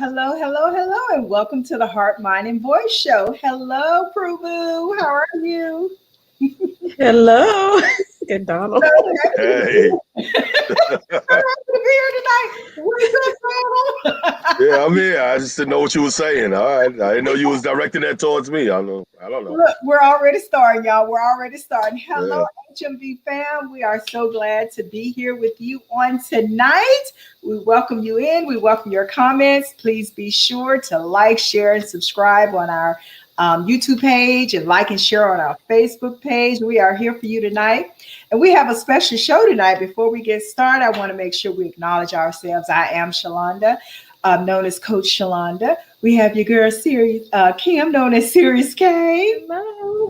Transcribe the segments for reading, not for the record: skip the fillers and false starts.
Hello, hello, hello, and welcome to the Heart, Mind, and Voice Show. Hello, Prubu. How are you? Hello, good Donald. So Hey, happy to be here tonight. What's up, Donald? yeah, I'm here. I just didn't know what you were saying. All right, I didn't know you was directing that towards me. I don't know. I don't know. Look, we're already starting, y'all. We're already starting. Hello, Yeah. HMB fam. We are so glad to be here with you on tonight. We welcome you in. We welcome your comments. Please be sure to like, share, and subscribe on our YouTube page and like and share on our Facebook page. We are here for you tonight. And we have a special show tonight. Before we get started, I want to make sure we acknowledge ourselves. I am Shalonda, known as Coach Shalonda. We have your girl, Sirius, Kim, known as Sirius K. Hello.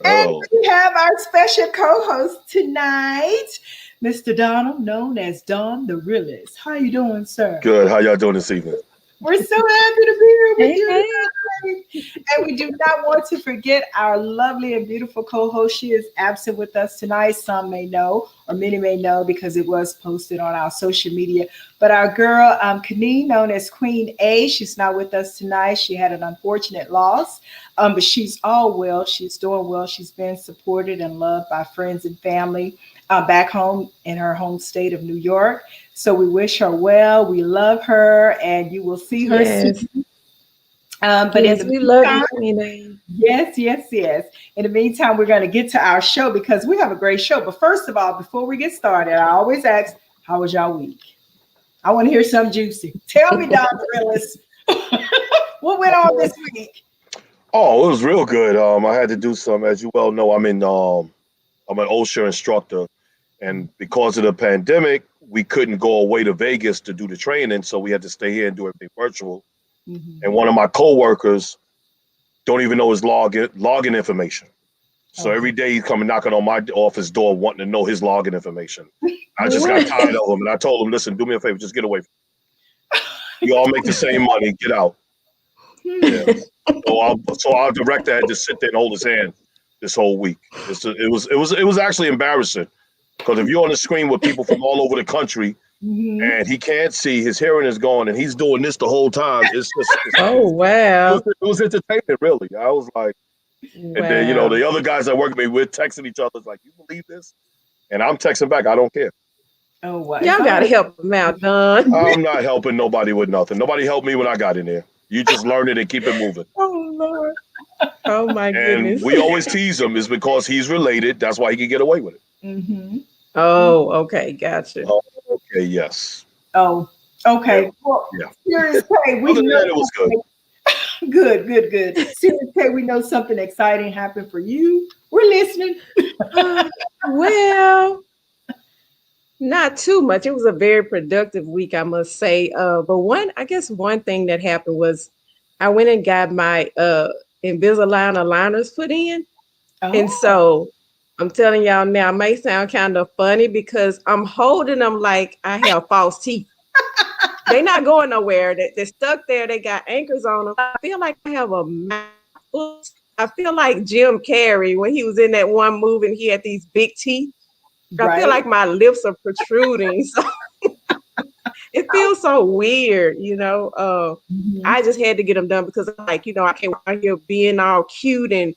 And Oh, we have our special co-host tonight, Mr. Donald, known as Don the Realist. How you doing, sir? good. How y'all doing this evening? We're so happy to be here with Hey, you hey. tonight. And we do not want to forget our lovely and beautiful co-host. She is absent with us tonight. Some may know, or many may know, because it was posted on our social media. But our girl, Kaneen, known as Queen A, she's not with us tonight. She had an unfortunate loss, but she's all well. She's doing well. She's been supported and loved by friends and family back home in her home state of New York. So we wish her well. We love her, and you will see her Yes, soon. But in yes, the we love you, meantime, Queen A. yes, yes, yes. In the meantime, we're going to get to our show because we have a great show. But first of all, before we get started, I always ask, how was y'all week? I want to hear something juicy. Tell me, Dr. Willis, what went on this week? Oh, it was real good. I had to do some, as you well know, I'm an OSHA instructor, and because of the pandemic, we couldn't go away to Vegas to do the training, so we had to stay here and do everything virtual. Mhm. And one of my coworkers don't even know his login information. So Oh, every day he's coming knocking on my office door wanting to know his login information. I just got What? tired of him and I told him, listen, do me a favor, just get away. You all make the same money, get out. hmm. Yeah. So our director had to sit there and hold his hand this whole week. It was actually embarrassing because if you're on the screen with people from all over the country Mhm. and he can't see, his hearing is gone, and he's doing this the whole time. Oh, wow. It was entertaining, really. I was like, and then Wow. the other guys that work with me, we're texting each other like, you believe this? And I'm texting back, I don't care. Oh, what? It's Y'all got to always. help him out, Don. I'm not helping nobody with nothing. Nobody helped me when I got in there. You just learn it and keep it moving. Oh, Lord. Oh, my And goodness. we always tease him is because he's related. That's why he can get away with it. Mhm. Oh, okay. Gotcha. Oh, okay, yes. Oh, Yeah, okay. Well, yeah. Serious K, we Other than know that, it was good. good, good, good. Serious K, we know something exciting happened for you. We're listening. Well, not too much. It was a very productive week, I must say. But I guess one thing that happened was I went and got my Invisalign aligners put in. And Oh, so I'm telling y'all now, it may sound kind of funny because I'm holding them like I have false teeth. They're not going nowhere. They're stuck there. They got anchors on them. I feel like I have a mouth. I feel like Jim Carrey when he was in that one movie and he had these big teeth. I feel right. like my lips are protruding. So it feels so weird, you know. Mhm. I just had to get them done because, like, I can't out here being all cute and,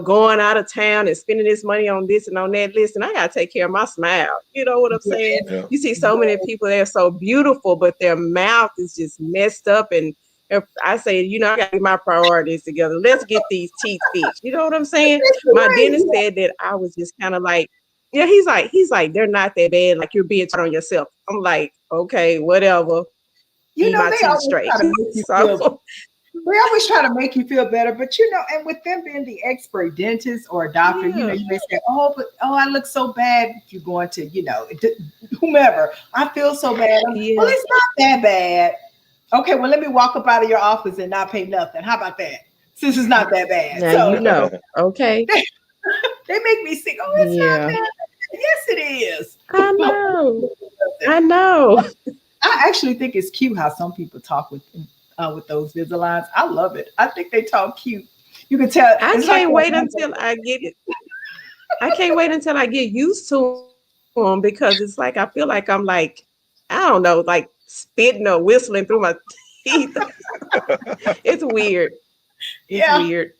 going out of town and spending this money on this and on that list. And I got to take care of my smile. You know what I'm saying? Yes, Yeah. You see so many people that are so beautiful, but their mouth is just messed up. And if I say, I got to get my priorities together. Let's get these teeth fixed. You know what I'm saying? that's My right. dentist said that I was just kind of like, yeah, he's like, they're not that bad. Like you're being hard on yourself. I'm like, okay, whatever. You Eat know, my they teeth always straight. try to make you feel. So They always try to make you feel better, but and with them being the expert dentist or a doctor, yeah, you may say, "Oh, but I look so bad." If you're going to, whomever, I feel so bad. Well, yeah. it's not that bad. Okay, well, let me walk up out of your office and not pay nothing. How about that? Since it's not that bad, Now so okay. they make me think, "Oh, it's not Yeah. that bad." Yes, it is. I know. I know. I actually think it's cute how some people talk with those Visalines. I love it. I think they talk cute. You can tell I it's like can't wait until I get it. I can't wait until I get used to them because it's like I feel like I'm like I don't know, like spitting or whistling through my teeth. It's weird. It's weird.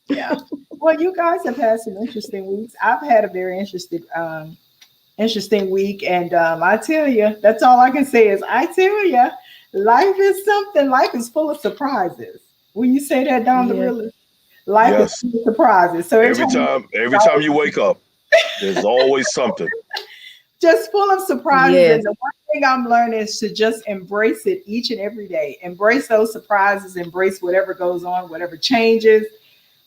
Yeah. Well, you guys have had some interesting weeks. I've had a very interesting week, and I tell you, that's all I can say is I tell you, life is something. Life is full of surprises. Will you say that, Don? Really, life is full of surprises. So every time you wake up, there's always something. Just full of surprises. Yes. And the one thing I'm learning is to just embrace it each and every day. Embrace those surprises. Embrace whatever goes on, whatever changes,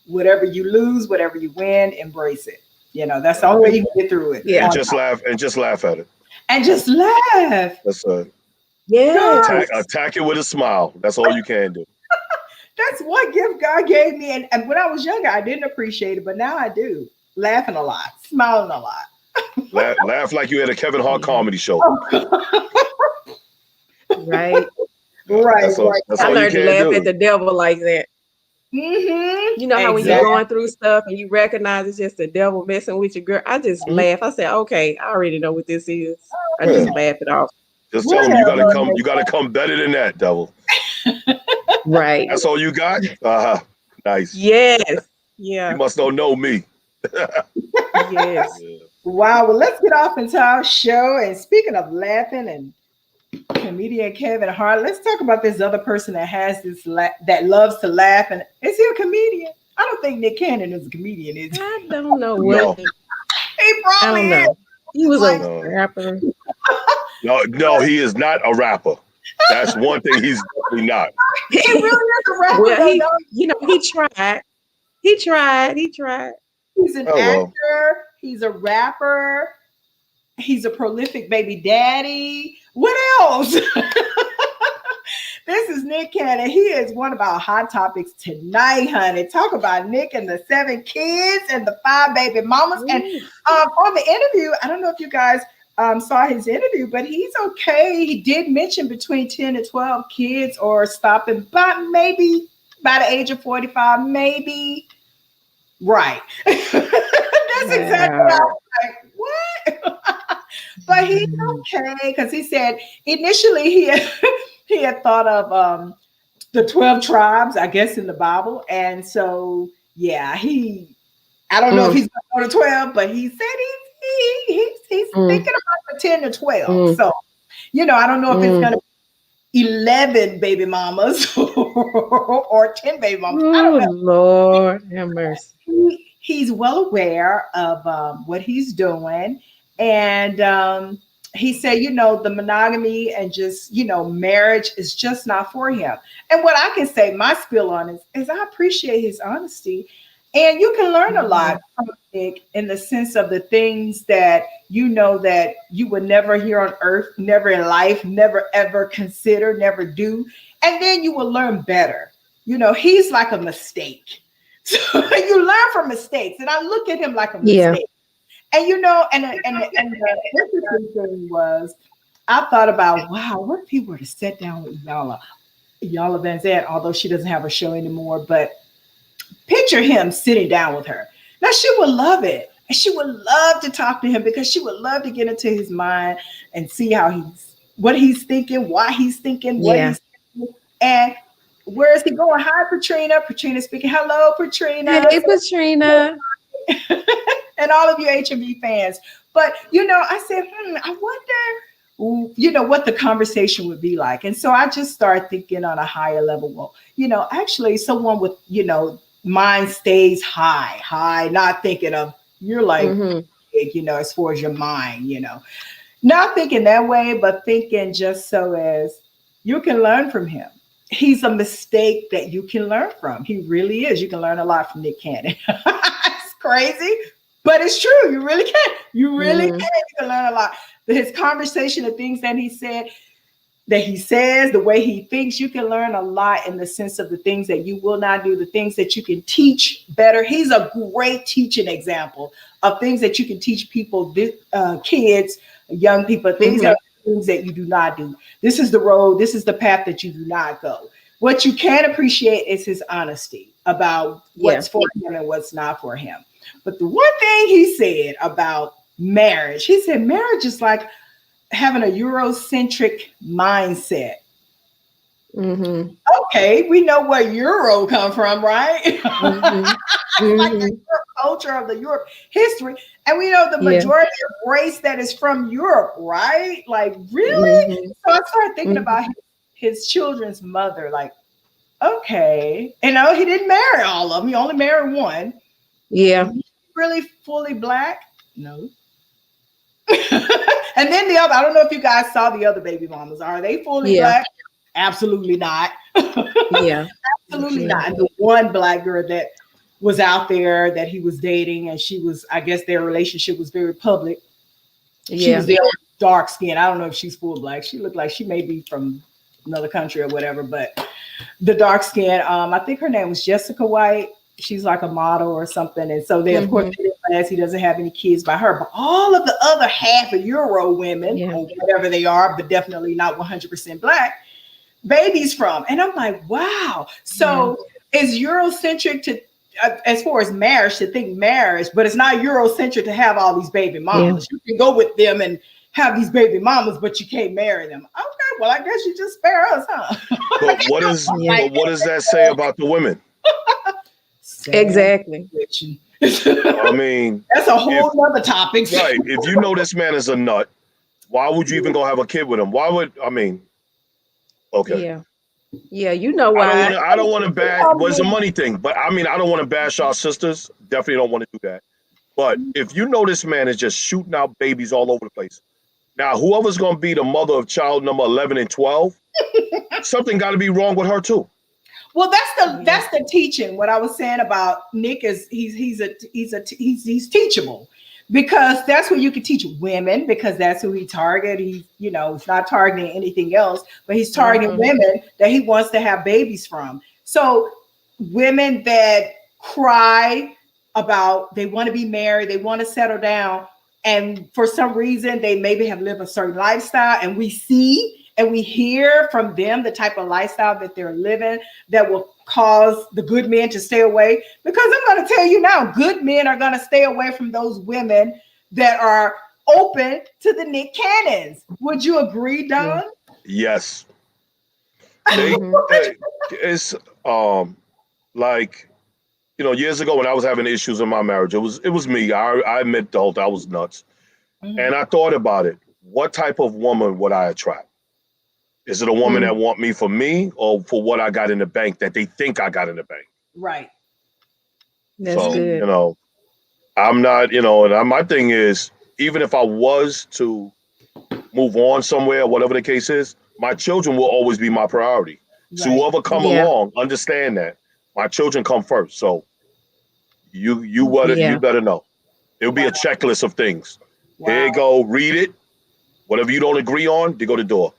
whatever you lose, whatever you win. Embrace it. You know, that's the only way you can get through it. Yeah. And just laugh at it. And just laugh. That's it. Yeah. Attack it with a smile. That's all you can do. That's what gift God gave me. And when I was younger, I didn't appreciate it, but now I do. Laughing a lot, smiling a lot. Laugh like you had a Kevin Hart comedy show. Right. That's all I learned to laugh at the devil like that. Mm-hmm. You know how when you're going through stuff and you recognize it's just the devil messing with your girl, I just laugh. I say, okay, I already know what this is. I just laugh it off. Just tell them you gotta come better than that, devil. Right. That's all you got? Nice. Yes. Yeah. You must don't know me. Yes. Wow. Well, let's get off into our show. And speaking of laughing and comedian Kevin Hart, let's talk about this other person that has this that loves to laugh. And is he a comedian? I don't think Nick Cannon is a comedian, is he? I don't know what. He probably is. He was a rapper. No, he is not a rapper. That's one thing he's definitely not. He really is a rapper. Well, he tried. He tried. He's an actor. He's a rapper. He's a prolific baby daddy. What else? This is Nick Cannon. He is one of our hot topics tonight, honey. Talk about Nick and the 7 kids and the 5 baby mamas. And on the interview, I don't know if you guys saw his interview, but he's okay. He did mention between 10 and 12 kids or stopping by maybe by the age of 45, maybe. Right. That's exactly what I was like, what? But he's okay because he said initially he had thought of the 12 tribes, I guess, in the Bible. And so, yeah, I don't know if he's going to go to 12, but he said he's thinking about the 10 to 12. So, I don't know if it's going to be 11 baby mamas or 10 baby mamas. I don't know. Lord have mercy. He's well aware of what he's doing. And he said, the monogamy and just, marriage is just not for him. And what I can say, my spill on is I appreciate his honesty. And you can learn a lot from Nick in the sense of the things that that you would never hear on earth, never in life, never ever consider, never do. And then you will learn better. He's like a mistake. So you learn from mistakes. And I look at him like a mistake. Yeah. And the interesting thing was, I thought about, wow, what if he were to sit down with Iyanla Vanzant, although she doesn't have a show anymore, but picture him sitting down with her. Now she would love it. And she would love to talk to him because she would love to get into his mind and see what he's thinking, why he's thinking, what he's thinking. And where is he going? Hi, Patrina. Patrina speaking. Hello, Patrina. Hey, Patrina. And all of you HMV fans. But, I said, I wonder, what the conversation would be like. And so I just started thinking on a higher level. Well, actually someone with, mind stays high, not thinking of, you're like, as far as your mind, not thinking that way, but thinking just so as you can learn from him. He's a mistake that you can learn from. He really is. You can learn a lot from Nick Cannon. It's crazy, but it's true. You really can. You really can. You can learn a lot. His conversation, the things that he says, the way he thinks, you can learn a lot in the sense of the things that you will not do, the things that you can teach better. He's a great teaching example of things that you can teach people, kids, young people, things that you do not do. This is the road. This is the path that you do not go. What you can appreciate is his honesty about what's for him and what's not for him. But the one thing he said about marriage, he said marriage is like having a Eurocentric mindset. Mm-hmm. Okay, we know where Euro come from, right? Mm-hmm. Like the Mm-hmm. Europe culture of the Europe history, and we know the Yeah. majority of race that is from Europe, right? Like, really? Mm-hmm. So I started thinking Mm-hmm. about his children's mother. Like, okay, he didn't marry all of them. He only married one. Yeah. Really fully black? No. And then the other, I don't know if you guys saw the other baby mamas. Are they fully Yeah. black? Absolutely not. Yeah. Absolutely Yeah. not. And the one black girl that was out there that he was dating, and she was, I guess their relationship was very public. She Yeah. was the only dark skin. I don't know if she's full black. She looked like she may be from another country or whatever, but the dark skin, I think her name was Jessica White. She's like a model or something. And so they, of course, they didn't realize he doesn't have any kids by her. But all of the other half of Euro women, Yeah. or whatever they are, but definitely not 100% black, babies from. And I'm like, wow. So it's Eurocentric to, as far as marriage, to think marriage, but it's not Eurocentric to have all these baby mamas. You can go with them and have these baby mamas, but you can't marry them. Okay, well, I guess you just spare us, huh? But what does that say about the women? Exactly. I mean, that's a whole nother topic. Right. If you know this man is a nut, why would you even go have a kid with him? Why would, I mean, okay. Yeah. Yeah, you know why. I don't want to bash, well, it's a money thing, but I mean, I don't want to bash our sisters. Definitely don't want to do that. But if you know this man is just shooting out babies all over the place, now whoever's going to be the mother of child number 11 and 12, something got to be wrong with her too. Well, that's the teaching. What I was saying about Nick is he's teachable, because that's what you can teach women, because that's who he target. He's not targeting anything else, but he's targeting women that he wants to have babies from. So women that cry about they want to be married, they want to settle down, and for some reason they maybe have lived a certain lifestyle, and we see and we hear from them the type of lifestyle that they're living that will cause the good men to stay away. Because I'm going to tell you now, good men are going to stay away from those women that are open to the Nick Cannons. Would you agree, Don? Yes. It's like, years ago when I was having issues in my marriage, it was me. I admit, I was nuts. And I thought about it. What type of woman would I attract? Is it a woman that want me for me, or for what I got in the bank that they think I got in the bank? Right. That's good. I'm not, and my thing is, even if I was to move on somewhere, whatever the case is, my children will always be my priority. Right. So whoever come along, understand that my children come first. So you better know. It'll be a checklist of things. Wow. Here you go, read it. Whatever you don't agree on, they go to the door.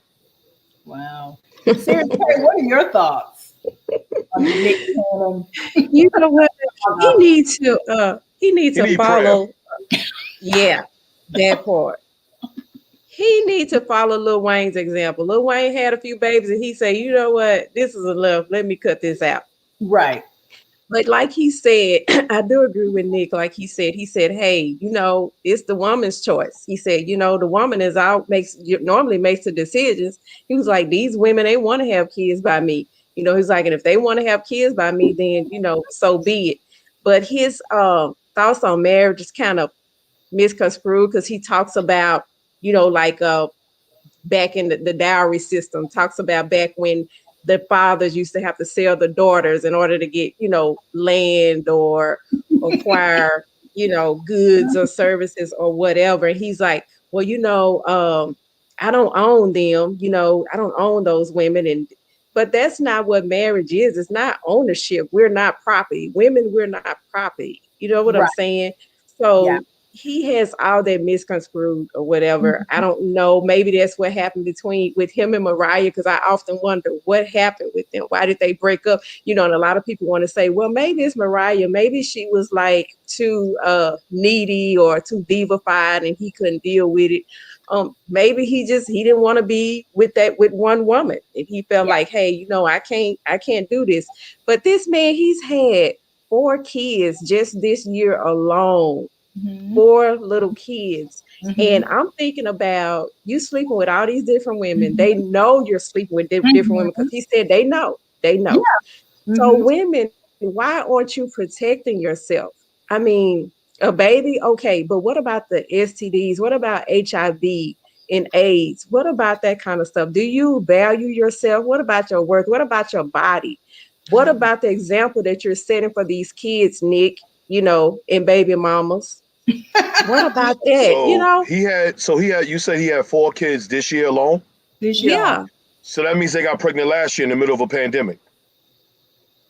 Wow. Sarah, what are your thoughts on Nick Cannon? You know what? He needs to follow. Yeah, that part. He needs to follow Lil Wayne's example. Lil Wayne had a few babies and he said, you know what? This is enough. Let me cut this out. Right. But like he said, I do agree with Nick. Like he said, hey, it's the woman's choice. He said, the woman normally makes the decisions. He was like, these women, they want to have kids by me. He's like, and if they want to have kids by me, then, so be it. But his thoughts on marriage is kind of misconstrued, because he talks about, back in the dowry system, talks about back when the fathers used to have to sell the daughters in order to get, land or acquire, goods or services or whatever. And he's like, well, I don't own them, I don't own those women. But that's not what marriage is. It's not ownership. We're not property. Women, we're not property. You know what I'm saying? So he has all that misconstrued or whatever. I don't know. Maybe that's what happened with him and Mariah, because I often wonder what happened with them. Why did they break up? And a lot of people want to say, well, maybe it's Mariah. Maybe she was like too needy or too divified and he couldn't deal with it. Maybe he didn't want to be with one woman. And he felt like, hey, I can't do this. But this man, he's had 4 kids just this year alone. Mhm. 4 little kids. Mhm. And I'm thinking about you sleeping with all these different women. Mhm. They know you're sleeping with different women because he said they know. They know. So Mhm. women, why aren't you protecting yourself? I mean, a baby, okay, but what about the STDs? What about HIV and AIDS? What about that kind of stuff? Do you value yourself? What about your worth? What about your body? What about the example that you're setting for these kids, Nick, and baby mamas? What about that? So he had you said he had 4 kids this year alone. This year alone. Yeah. So that means they got pregnant last year in the middle of a pandemic.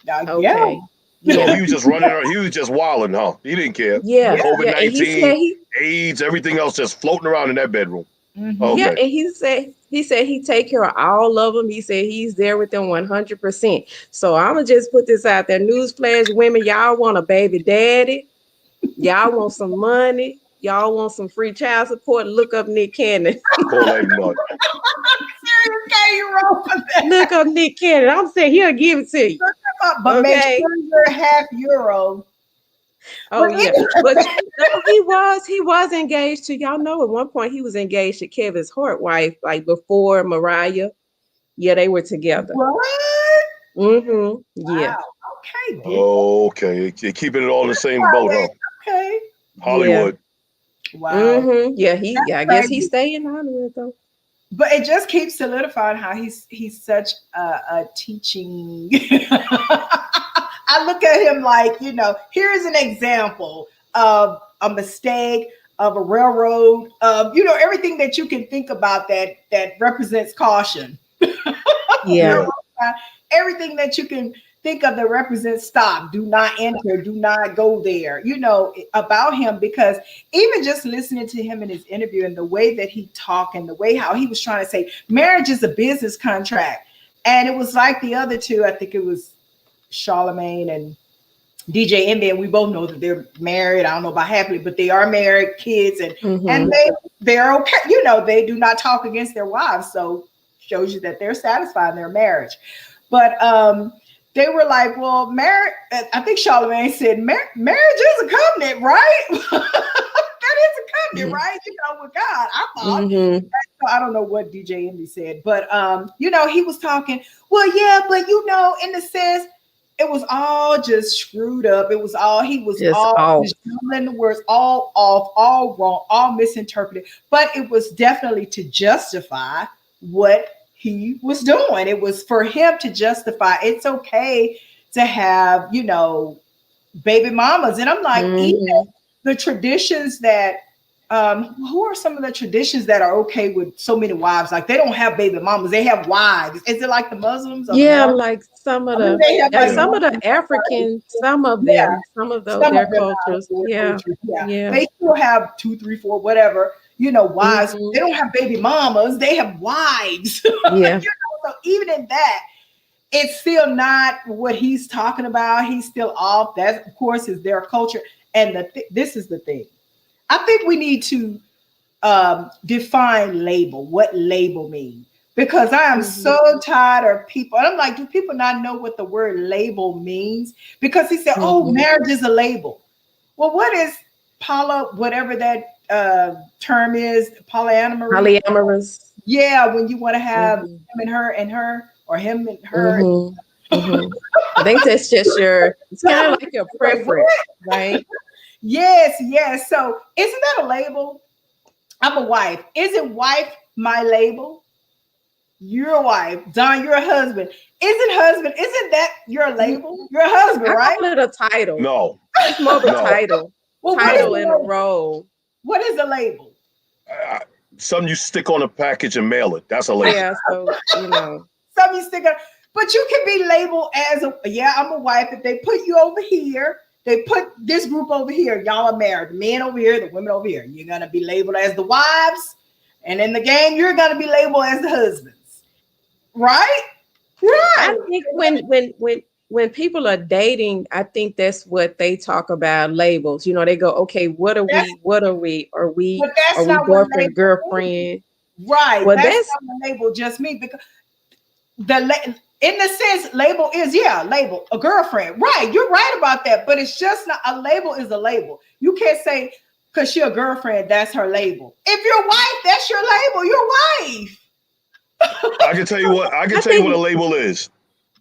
Yeah. Okay. So Yeah. he was just running around, he was just wilding, huh? He didn't care. Yeah. Yeah. COVID Yeah. And he said 19, AIDS, everything else just floating around in that bedroom. Mhm. yeah, Okay. and he said he take care of all of them. He said he's there with them 100%. So I'ma just put this out there. Newsflash, women, y'all want a baby daddy, y'all want some money, y'all want some free child support. Look up Nick Cannon. Call that nut. Okay, you're wrong for that. Look up Nick Cannon. I'm saying he'll give it to you. But make Okay. sure you're €0.5. Oh But yeah, but no, he was engaged to, y'all know, at one point he was engaged to Kevin's Hart wife, like before Mariah. Yeah, they were together. What? Mm-hmm. Yeah. Wow. Okay, Dick. Okay. You're keeping it all in the same boat, huh? Okay. Hollywood. Wow. Mm-hmm. Yeah, I guess crazy. he's staying on it though. But it just keeps solidifying how he's such a teaching. I look at him like, here's an example of a mistake, of a railroad, of everything that you can think about that represents caution. Yeah. Everything that you can think of that represents stop, do not enter, do not go there, about him. Because even just listening to him in his interview and the way that he talked and the way how he was trying to say marriage is a business contract. And it was like the other two, I think it was Charlemagne and DJ Envy, and we both know that they're married. I don't know about happily, but they are married, kids, and they're okay. They do not talk against their wives, so shows you that they're satisfied in their marriage. But they were like, well, marriage. I think Charlemagne said, marriage is a covenant, right? That is a covenant, right? With God. I thought. Mm-hmm. I don't know what DJ Envy said, but he was talking. Well, yeah, but in the sense, it was all just screwed up. It was all he was Just all off. jumbling the words, all off, all wrong, all misinterpreted. But it was definitely to justify what he was doing. It was for him to justify it's okay to have, baby mamas. And I'm like, even the traditions that who are some of the traditions that are okay with so many wives? Like they don't have baby mamas, they have wives. Is it like the Muslims? Yeah, like some of the they have like some of the African, some of them, some of those their cultures. Yeah. They still have 2, 3, 4, whatever, wives. They don't have baby mamas, they have wives. Yeah. So even in that, it's still not what he's talking about. He's still off. That, of course, is their culture. And this is the thing. I think we need to define label, what label means. Because I am so tired of people. And I'm like, do people not know what the word label means? Because he said, oh, marriage is a label. Well, what is whatever that term is, polyamorous? Yeah, when you want to have him and her, or him and her. I think that's just it's kind of like your preference, right? Yes. So isn't that a label? I'm a wife. Isn't wife my label? You're a wife. Don, you're a husband. Isn't that your label? You're a husband, right? I call it a title. No. It's more of a title. Well, title and a role. What is a label? Something you stick on a package and mail it. That's a label. Yeah, so Something you stick on. But you can be labeled as I'm a wife. If they put you over here, they put this group over here. Y'all are married. The men over here, the women over here. You're gonna be labeled as the wives, and in the game, you're gonna be labeled as the husbands. Right? I think when people are dating, I think that's what they talk about, labels. They go, okay, what are we? Are we boyfriend, girlfriend? Right. Well, that's not what label just means, because in the sense, label is label, a girlfriend. Right. You're right about that. But it's just not, a label is a label. You can't say Because you're a girlfriend, that's her label. If you're wife, that's your label. You're wife. I can tell you what. I can tell you what a label is.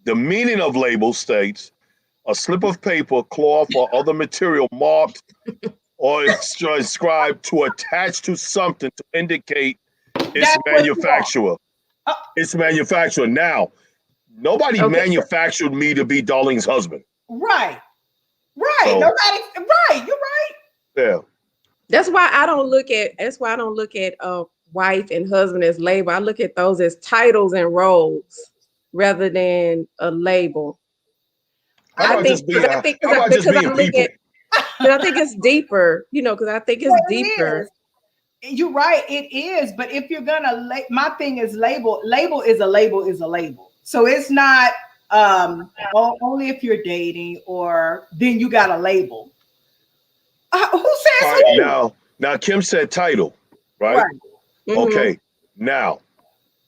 The meaning of label states a slip of paper, cloth, or other material marked or inscribed to attach to something to indicate its That's what you manufacturer. Its manufacturer. Now, nobody manufactured me to be Darlene's husband. Right. Right. So- Nobody. Right. You're right. Yeah. That's why I don't look at wife and husband as label. I look at those as titles and roles rather than a label. How about just being people? I think it's deeper, because I think it's deeper. You're right, it is. But if you're gonna, my thing is label. Label is a label is a label. So it's not only if you're dating or then you got a label. Who says who? Now Kim said title, right? Mm-hmm. Okay. Now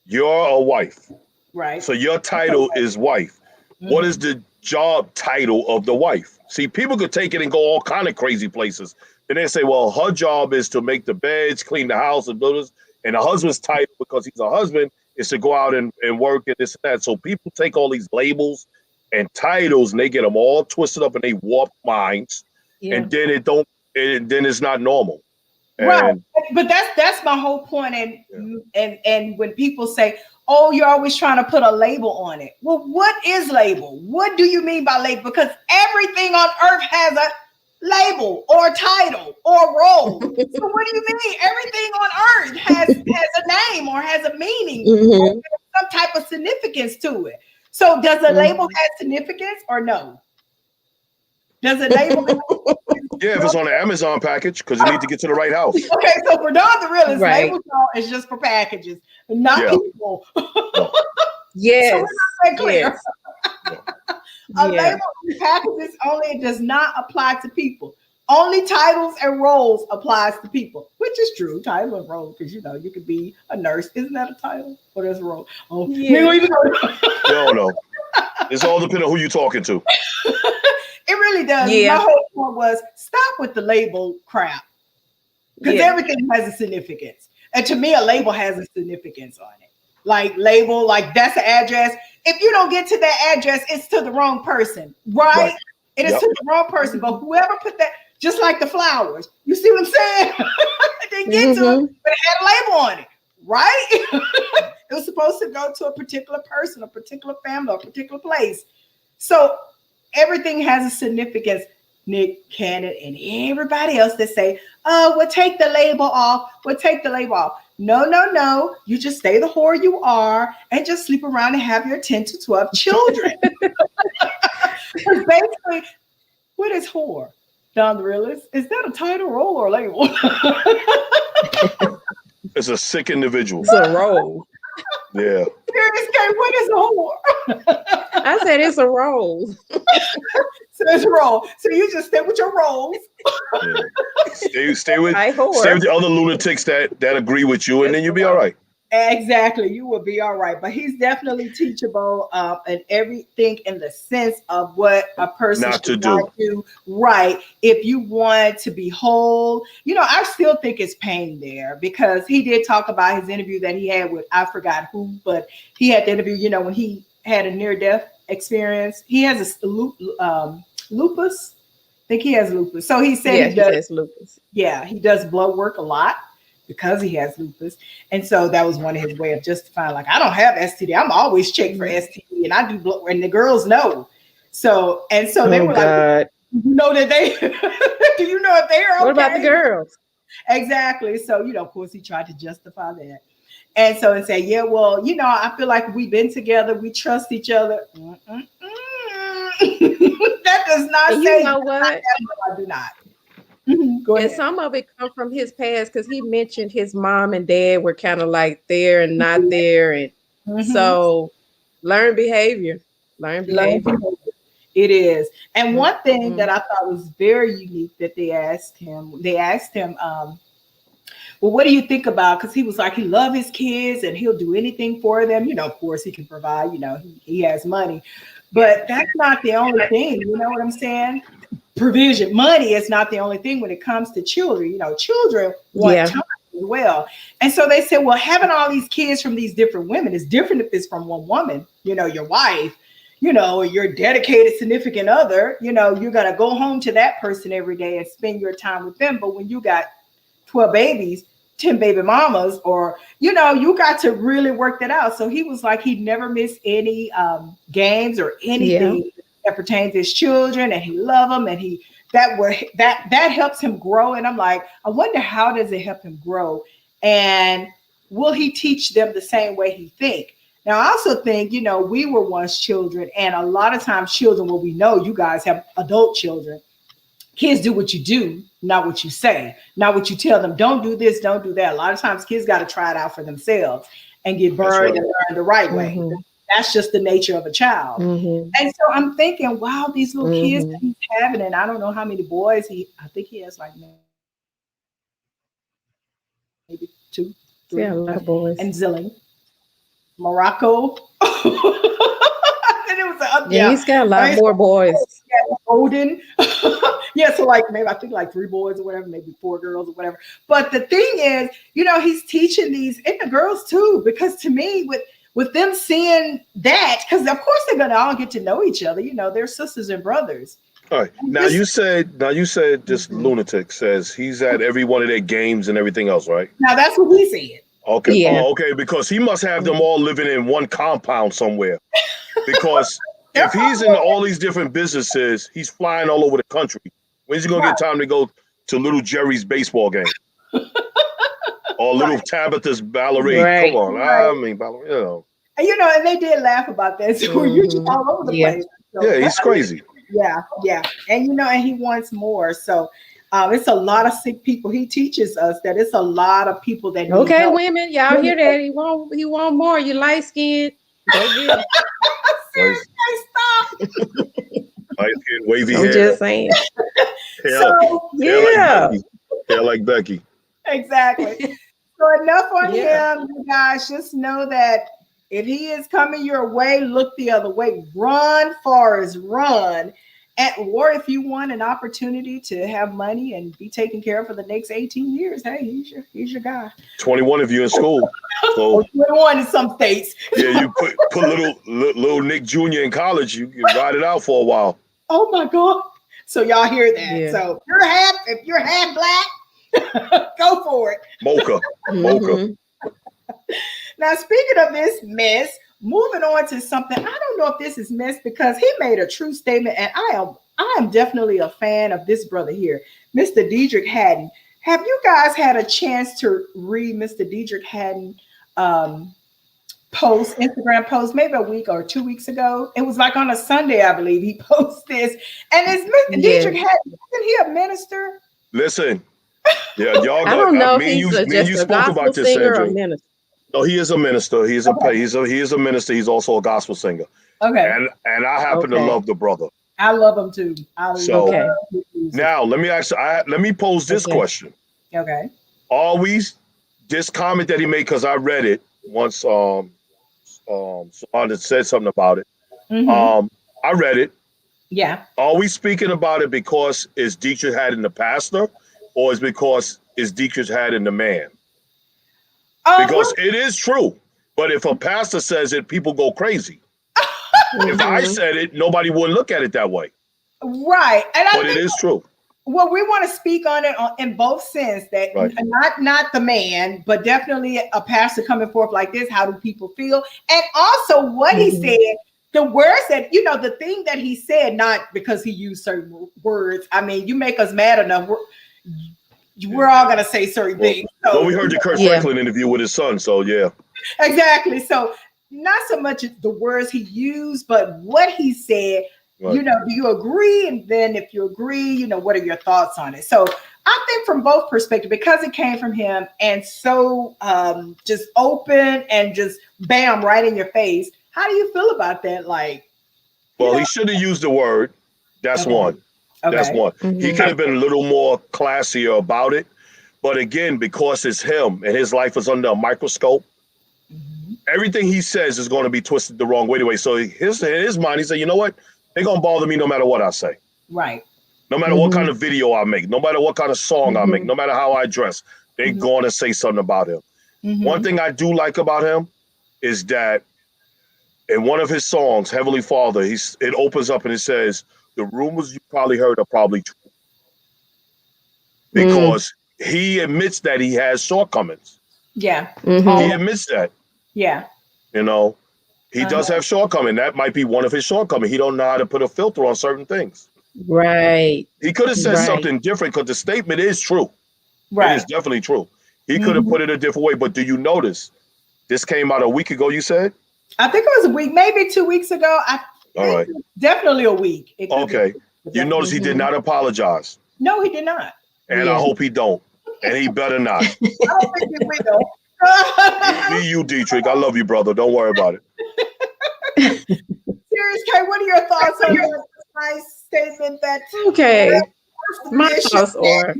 you're a wife, right? So your title is wife. Mm-hmm. What is the job title of the wife? See, people could take it and go all kind of crazy places. And they say, well, her job is to make the beds, clean the house, and do this. And the husband's title, because he's a husband, is to go out and work and this and that. So people take all these labels and titles and they get them all twisted up and they warp minds. Yeah. And then then it's not normal. Right. But that's my whole point. And when people say, oh, you're always trying to put a label on it. Well, what is label? What do you mean by label? Because everything on earth has a label or title or role. So what do you mean? Everything on earth has a name or has a meaning, or some type of significance to it. So does a label have significance or no? Does a label yeah, if it's on the Amazon package, because you need to get to the right house. Okay, so for Dawn the Realist, label is just for packages, not people. Yes. So we're not that clear. Yes. A label in packages only does not apply to people. Only titles and roles applies to people, which is true. Title and role, because you could be a nurse. Isn't that a title? Or that's a role? Oh, No. It's all depending on who you're talking to. It really does. Yeah. My whole point was stop with the label crap. Because everything has a significance. And to me, a label has a significance on it. Like label, like that's the address. If you don't get to that address, it's to the wrong person, right? It is to the wrong person. But whoever put that, just like the flowers, you see what I'm saying? They get to it, but it had a label on it, right? It was supposed to go to a particular person, a particular family, a particular place. So everything has a significance. Nick Cannon and everybody else that say, oh, we'll take the label off. We'll take the label off. No. You just stay the whore you are and just sleep around and have your 10 to 12 children. Basically, what is whore? Dawn the Realist? Is that a title, role, or label? It's a sick individual. It's a role. Yeah. What is a whore? I said it's a role. So it's a role. So you just stay with your roles. Yeah. Stay with the other lunatics that agree with you, and then you'll be all right. Exactly. You will be all right. But he's definitely teachable and everything in the sense of what a person should not do. Right. If you want to be whole, I still think it's pain there, because he did talk about his interview that he had with, I forgot who, but he had the interview, when he had a near-death experience. He has a lupus. I think he has lupus. So he said he does lupus. Yeah, he does blood work a lot because he has lupus. And so that was one of his way of justifying, like, I don't have STD. I'm always checked for STD and I do blood work, and the girls know. So they were like, that they do you know if they're okay? What about the girls? Exactly. So, of course he tried to justify that. And so and say, yeah, well, I feel like we've been together. We trust each other. That does not say. You know what? I do not. Go ahead. And some of it come from his past, because he mentioned his mom and dad were kind of like there and not there. And so learn behavior. It is. And one thing that I thought was very unique that they asked him, well, what do you think about? Because he was like, he loves his kids and he'll do anything for them. Of course he can provide, he has money, but that's not the only thing. You know what I'm saying? provision. Money is not the only thing when it comes to children. You know, children want Yeah. time as well. And so they said, well, having all these kids from these different women is different if it's from one woman, you know, your wife, you know, or your dedicated significant other, you know, you're going to go home to that person every day and spend your time with them. But when you got 12 babies, 10 baby mamas, or, you know, you got to really work that out. So he was like, he'd never miss any games or anything that pertains to his children, and he loved them, and that helps him grow. And I'm like, I wonder, how does it help him grow? And will he teach them the same way he think? Now, I also think, you know, we were once children, and a lot of times children, well, we know you guys have adult children. Kids do what you do, not what you say, not what you tell them. Don't do this, don't do that. A lot of times kids got to try it out for themselves and get burned and learn the right way. Mhm. That's just the nature of a child. Mhm. And so I'm thinking, wow, these little kids that he's having, and I don't know how many boys I think he has like maybe 2, 3, Yeah, a lot of boys. and Zilling, Morocco. And it was Yeah, he's got a lot more boys. Odin. Yeah, so like maybe I think like 3 boys or whatever, maybe 4 girls or whatever. But the thing is, you know, he's teaching these, and the girls too, because to me, with them seeing that, because of course they're gonna all get to know each other, you know, they're sisters and brothers. All right. Now you said this lunatic says he's at every one of their games and everything else, right? Now that's what he said. Okay. Yeah. Oh, okay, because he must have them all living in one compound somewhere. Because if he's in all these different businesses, he's flying all over the country. When's he gonna get time to go to little Jerry's baseball game? Or little Tabitha's ballerina? Right. Come on, Right. I mean, ballerina, you know. And you know, and they did laugh about that. So you're just all over the place. So, Yeah, he's crazy. Yeah. And you know, and he wants more. So it's a lot of sick people. He teaches us that it's a lot of people that need Okay, help. women, y'all hear that? He want more. You light skinned. Go get it. Seriously, stop. Light skin, wavy I'm hair. just saying. Hair So Yeah. like Becky. exactly. So enough on Yeah. him, you guys. Just know that if he is coming your way, look the other way. Run, Forrest, run. Or if you want an opportunity to have money and be taken care of for the next 18 years, hey, he's your guy. 21 if you're in school. Or So 21 in some states. yeah, you put little Nick Jr. in college, you can ride it out for a while. Oh my God. So y'all hear that. Yeah. So if you're half black, go for it. Mocha. Mhm. Now, speaking of this mess, moving on to something, I don't know if this is mess because he made a true statement, and I am definitely a fan of this brother here, Mr. Dedrick Haddon. Have you guys had a chance to read Mr. Dedrick Haddon Instagram post, maybe a week or 2 weeks ago? It was like on a Sunday, I believe he posted this. And is Mr. Yeah. Dedrick Haddon, isn't he a minister? Listen. Yeah, y'all I don't know if me and he's you, me and you just a spoke gospel about this, singer or Sandra. a minister. No, he is a minister. He is a minister. He's also a gospel singer. Okay. And I happen to Okay. love the brother. I love him too. So- Okay. Now, let me pose this Okay. question. Okay. Always this comment that he made, because I read it once someone had said something about it. Mhm. I read it. Yeah. Are we speaking about it because is Dietrich Haddon the pastor, or is because is Dietrich Haddon the man? Because it is true. But if a pastor says it, people go crazy. If I Mhm. said it, nobody would look at it that way. Right. And I But it think, is true. well, we want to speak on it in both sense that Right. not the man, but definitely a pastor coming forth like this. How do people feel? And also what he Mhm. said, the words that, you know, the thing that he said, not because he used certain words. I mean, you make us mad enough. We're all going to say certain things. So, Well, we heard the Kurt Yeah. Franklin interview with his son, so yeah. exactly. So not so much the words he used, but what he said. Right. You know, do you agree? And then if you agree, you know, what are your thoughts on it? So I think from both perspectives, because it came from him and so just open and just bam, right in your face. How do you feel about that? Like, Well, he should have used the word. That's Okay. one. okay. That's one. He Mhm. could have been a little more classier about it. But again, because it's him and his life is under a microscope, Mhm. everything he says is going to be twisted the wrong way anyway. So in his mind, he said, you know what? They're going to bother me no matter what I say. Right. No matter what kind of video I make, no matter what kind of song I make, no matter how I dress, they're going to say something about him. One thing I do like about him is that in one of his songs, Heavenly Father, it opens up and it says, the rumors you probably heard are probably true. Because he admits that he has shortcomings. Yeah. He admits that. Yeah. You know, he does have shortcomings. That might be one of his shortcomings. He don't know how to put a filter on certain things. Right. He could have said something different because the statement is true. Right. It is definitely true. He could have put it a different way. But do you notice this came out a week ago, you said? I think it was a week, maybe 2 weeks ago. All right. Definitely a week. Okay. You notice he did not apologize. No, he did not. And I hope he don't. And he better not. I don't think he will. Me, you, Dietrich. I love you, brother. Don't worry about it. Serious K, what are your thoughts on that nice statement that my thoughts are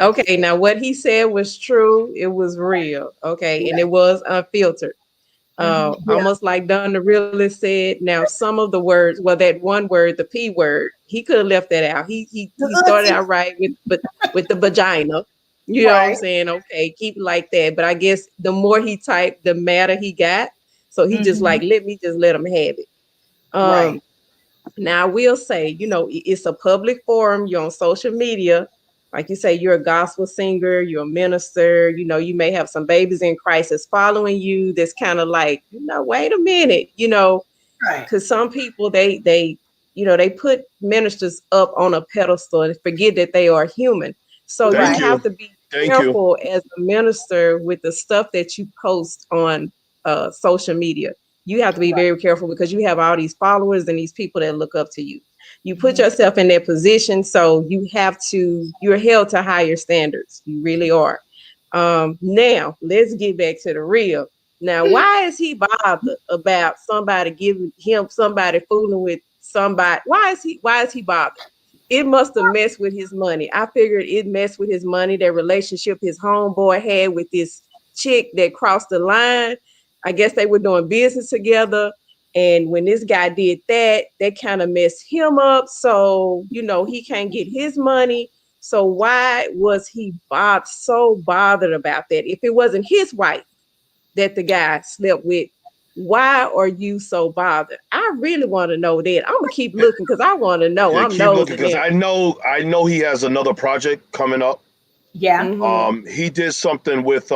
okay, now what he said was true, it was real, and it was unfiltered. Almost like Don the Realist said. Now, some of the words, well, that one word, the P word, he could have left that out. He started out right with the vagina. You know what I'm saying? Okay, keep it like that. But I guess the more he typed, the madder he got. So he just like, let him have it. Now I will say, you know, it's a public forum. You're on social media. Like you say, you're a gospel singer, you're a minister, you know, you may have some babies in Christ that's following you. That's kind of like, you know, wait a minute, you know, because some people, they put ministers up on a pedestal and forget that they are human. So you have to be careful as a minister with the stuff that you post on social media. You have to be very careful because you have all these followers and these people that look up to you. You put yourself in that position, so you're held to higher standards. You really are. Now, let's get back to the real. Now, why is he bothered about somebody giving him somebody fooling with somebody? Why is he bothered? It must have messed with his money. I figured it messed with his money, that relationship his homeboy had with this chick that crossed the line. I guess they were doing business together. And when this guy did that, that kind of messed him up. So, you know, he can't get his money. So why was he so bothered about that? If it wasn't his wife that the guy slept with, why are you so bothered? I really want to know that. I'm gonna keep looking because I want to know. I'm nosy because I know he has another project coming up. Yeah. He did something with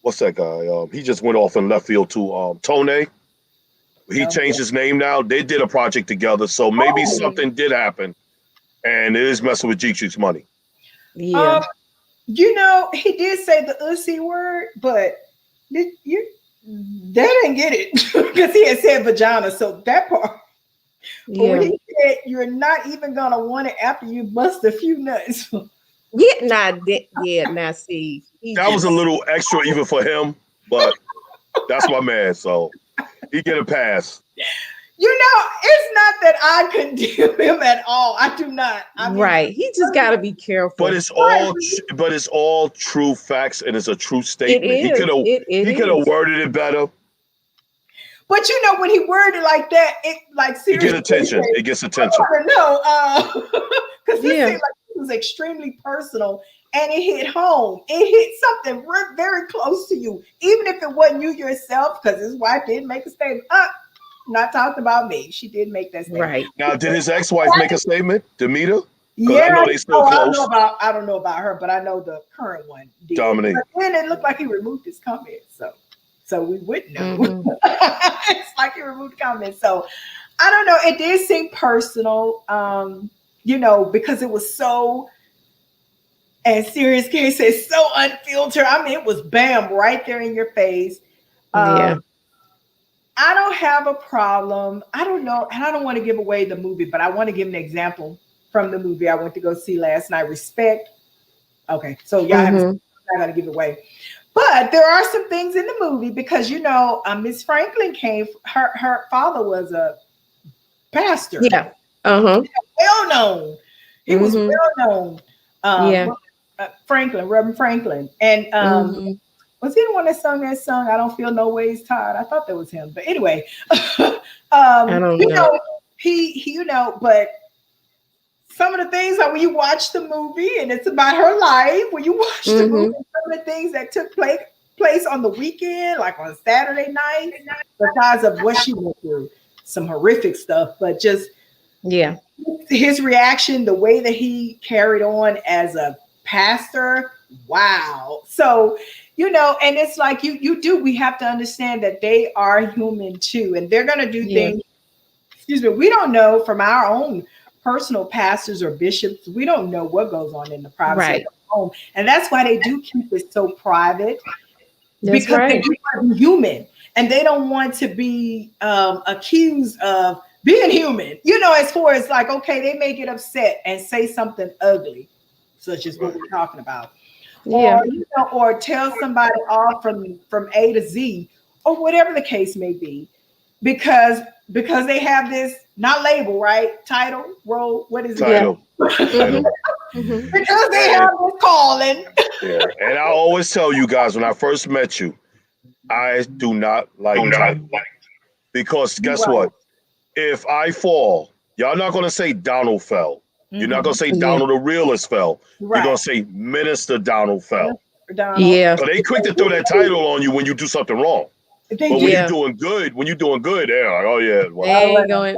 what's that guy? He just went off in left field to Tone. He changed his name now. They did a project together, so maybe something did happen, and it is messing with G-Chick's money. Yeah. You know, he did say the ussy word, but they didn't get it because he had said vagina. So that part. Yeah. But when he said you're not even gonna want it after you bust a few nuts. Now see. That was a little extra even for him, but that's my man, so he get a pass. You know, it's not that I condemn him at all. I do not. I mean, he just got to be careful. But it's all true facts, and it's a true statement. He could have worded it better. But you know, when he worded like that, it like seriously, it gets attention. I don't know, because this seemed like it was extremely personal. And it hit home. It hit something very close to you, even if it wasn't you yourself, because his wife did make a statement. Not talking about me. She did make that statement. Right. Now, did his ex-wife make a statement, Demeter? Yeah, I know they still close. I don't know about her, but I know the current one did. Dominique. And it looked like he removed his comments, so we wouldn't know. Mm-hmm. It's like he removed comments. So I don't know. It did seem personal, you know, because it was so. And Serious K says so unfiltered. I mean, it was bam right there in your face. I don't have a problem. I don't know, and I don't want to give away the movie, but I want to give an example from the movie I went to go see last night. Respect. Okay, so y'all I'm not gonna give it away, but there are some things in the movie because you know, Miss Franklin her father was a pastor. Yeah. Well known. He was well known. Reverend Franklin. And was he the one that sung that song, I Don't Feel No Ways Tired? I thought that was him. But anyway, I don't know. He you know, but some of the things like when you watch the movie and it's about her life, when you watch the movie, some of the things that took place on the weekend, like on Saturday night, besides of what she went through, some horrific stuff, but just his reaction, the way that he carried on as a pastor, wow. So, you know, and it's like we have to understand that they are human too, and they're going to do things. Excuse me, we don't know from our own personal pastors or bishops, we don't know what goes on in the privacy of the home, and that's why they do keep it so private. Because they do want to be human, and they don't want to be accused of being human. You know, as far as like, okay, they may get upset and say something ugly, such as what we're talking about. Or, you know, or tell somebody off from A to Z, or whatever the case may be, because they have this not label, right? Title, role, what is it? Title. Because they have this calling. Yeah, and I always tell you guys when I first met you, I do not like title. Because guess what? If I fall, y'all not gonna say Donald fell. You're not gonna say Donald the realist fell. You're gonna say Minister Donald fell. Yeah. So they quick to throw that title on you when you do something wrong. But when you're doing good, they're like, oh yeah. Well, they ain't going,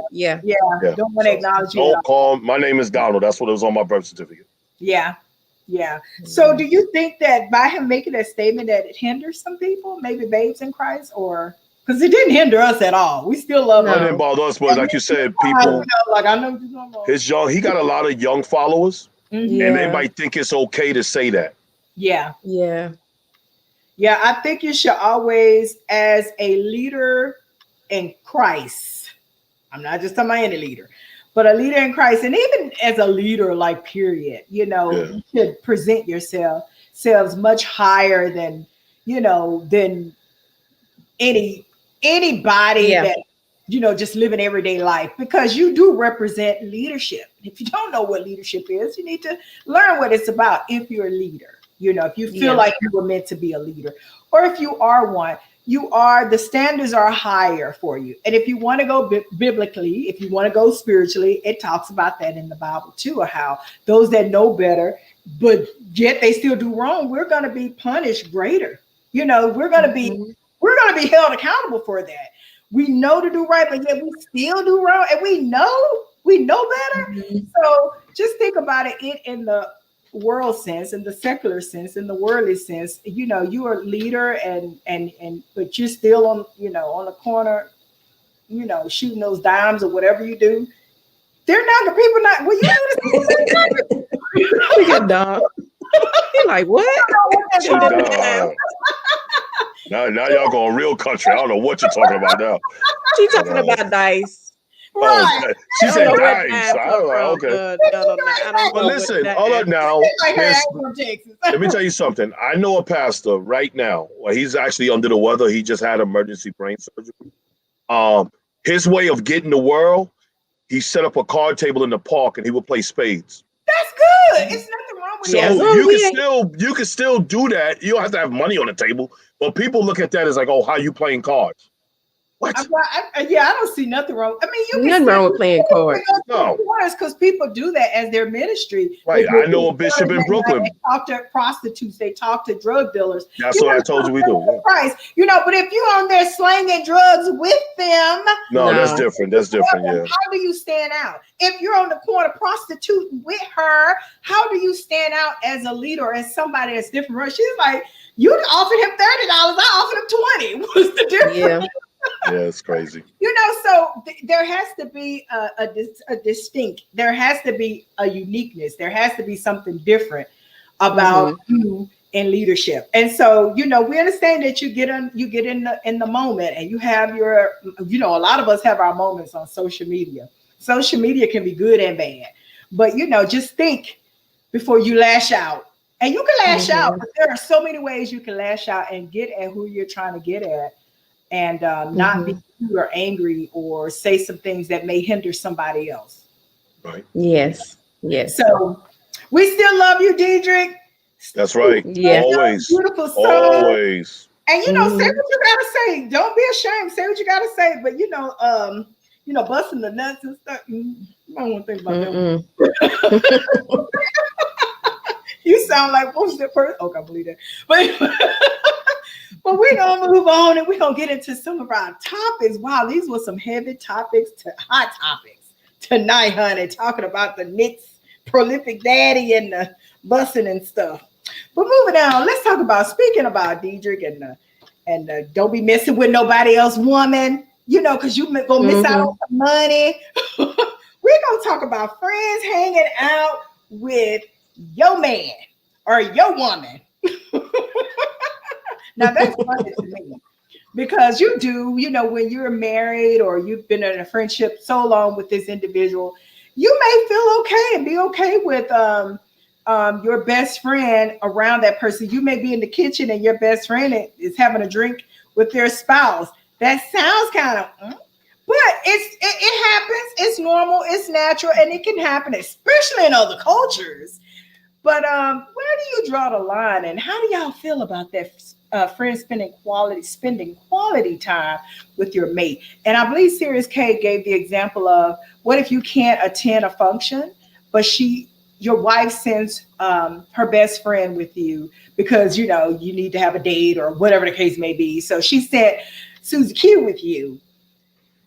don't want to acknowledge you. Don't call. My name is Donald. That's what it was on my birth certificate. Yeah. So do you think that by him making that statement that it hinders some people, maybe babes in Christ, or because it didn't hinder us at all? We still love him. It didn't bother us, but like you said, people. Like I know you're talking about. He got a lot of young followers, and they might think it's okay to say that. Yeah, I think you should always, as a leader in Christ, I'm not just talking about any leader, but a leader in Christ, and even as a leader, like period, you know, you should present yourselves much higher than, you know, than anybody that, you know, just living everyday life, because you do represent leadership. If you don't know what leadership is, you need to learn what it's about. If you're a leader, you know, if you feel like you were meant to be a leader, or if you are one, the standards are higher for you. And if you want to go biblically, if you want to go spiritually, it talks about that in the Bible too, or how those that know better, but yet they still do wrong, we're going to be punished greater. You know, we're going to be held accountable for that. We know to do right, but yet we still do wrong, and we know better. So just think about it in the world sense, in the secular sense, in the worldly sense. You know, you are a leader, and but you're still on the corner, you know, shooting those dimes or whatever you do. They're not people not. Well, you do You get dumb. You're like, what? Now y'all going real country. I don't know what you're talking about now. She's talking about dice. Right. She said dice. I was like, okay. But listen, hold up now. Let me tell you something. I know a pastor right now. Well, he's actually under the weather. He just had emergency brain surgery. His way of getting the world, he set up a card table in the park and he would play spades. That's good. It's nothing wrong with that. So you can still do that. You don't have to have money on the table, but people look at that as like, oh, how you playing cards? What? I don't see nothing wrong. I mean, you nothing wrong with playing cards. No, because people do that as their ministry. Right. I know a bishop in Brooklyn. They talk to prostitutes. They talk to drug dealers. That's what I told you we do. Christ, you know, but if you're on there slanging drugs with them, no, that's different. That's different. Yeah. How do you stand out? If you're on the corner prostituting with her, how do you stand out as a leader or as somebody that's different? She's like, you offered him $30. I offered him $20. What's the difference? Yeah. Yeah, it's crazy. You know, so there has to be a distinct, there has to be a uniqueness, there has to be something different about you in leadership. And so, you know, we understand that you get in the moment, and you have your, you know, a lot of us have our moments on social media. Social media can be good and bad, but you know, just think before you lash out. And you can lash out, but there are so many ways you can lash out and get at who you're trying to get at. And not be rude or angry or say some things that may hinder somebody else. Right. Yes. So we still love you, Diedrich. That's right. Yeah. Always. Beautiful son. Always. And you know, say what you gotta say. Don't be ashamed. Say what you gotta say. But you know, busting the nuts and stuff. You might want to think about that. Mm-mm. You sound like what's that person? Oh, I can't believe that. But we're gonna move on and we're gonna get into some of our topics. Wow, these were some heavy topics hot topics tonight, honey. Talking about the Knicks prolific daddy and the bussing and stuff. But moving on, let's talk about speaking about Diedrich and don't be messing with nobody else woman, because you gonna miss out on some money. We're gonna talk about friends hanging out with your man or your woman. Now that's funny to me because you do, when you're married or you've been in a friendship so long with this individual, you may feel okay and be okay with your best friend around that person. You may be in the kitchen and your best friend is having a drink with their spouse. That sounds kind of, but it happens. It's normal. It's natural, and it can happen, especially in other cultures. But where do you draw the line, and how do y'all feel about that? Friends spending quality time with your mate. And I believe Sirius K gave the example of what if you can't attend a function, but your wife sends her best friend with you because you need to have a date or whatever the case may be. So she sent Susie Q with you,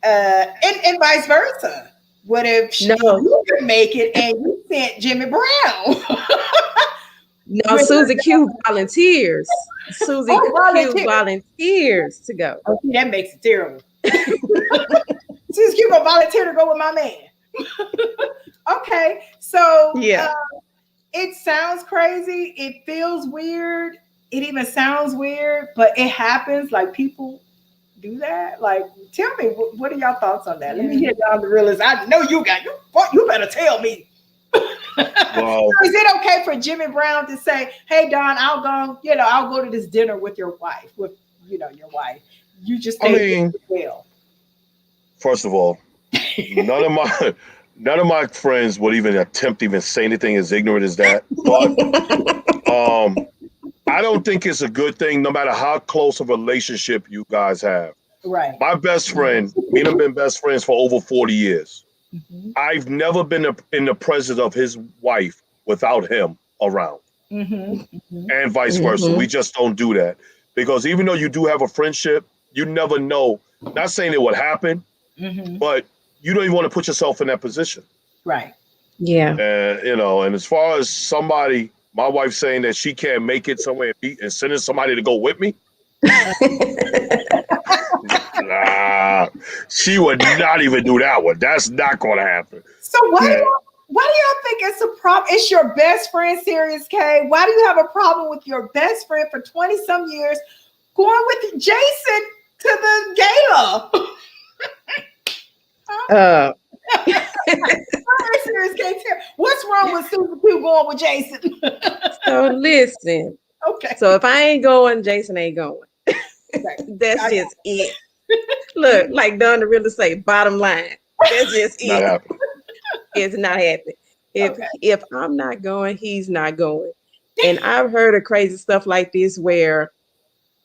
and vice versa. What if you could make it and you sent Jimmy Brown? No, Susie Q volunteers. Susie Q volunteers to go. Oh, see, that makes it terrible. Susie Q gonna volunteer to go with my man. Okay, so yeah, it sounds crazy. It feels weird. It even sounds weird, but it happens. Like people do that. Like, tell me, what are y'all thoughts on that? Let me hear down the realist. I know you better tell me. Wow. So is it okay for Jimmy Brown to say, "Hey Don, I'll go to this dinner with your wife, your wife. You just stay well." First of all, none of my friends would even attempt to even say anything as ignorant as that. But I don't think it's a good thing, no matter how close a relationship you guys have. Right. My best friend, me and him been best friends for over 40 years. Mm-hmm. I've never been in the presence of his wife without him around, and vice versa. We just don't do that because even though you do have a friendship, you never know. Not saying it would happen, but you don't even want to put yourself in that position. Right. Yeah. And as far as my wife saying that she can't make it somewhere and sending somebody to go with me. Nah, she would not even do that one. That's not going to happen. So why do y'all think it's a problem? It's your best friend, Sirius K. Why do you have a problem with your best friend for 20 some years going with Jason to the gala? Sirius K, what's wrong with Susan Q going with Jason? So listen. Okay. So if I ain't going, Jason ain't going. That's just it. Look, like Don the Realtor say, bottom line. That's just it. Happening. It's not happening. If I'm not going, he's not going. And I've heard of crazy stuff like this where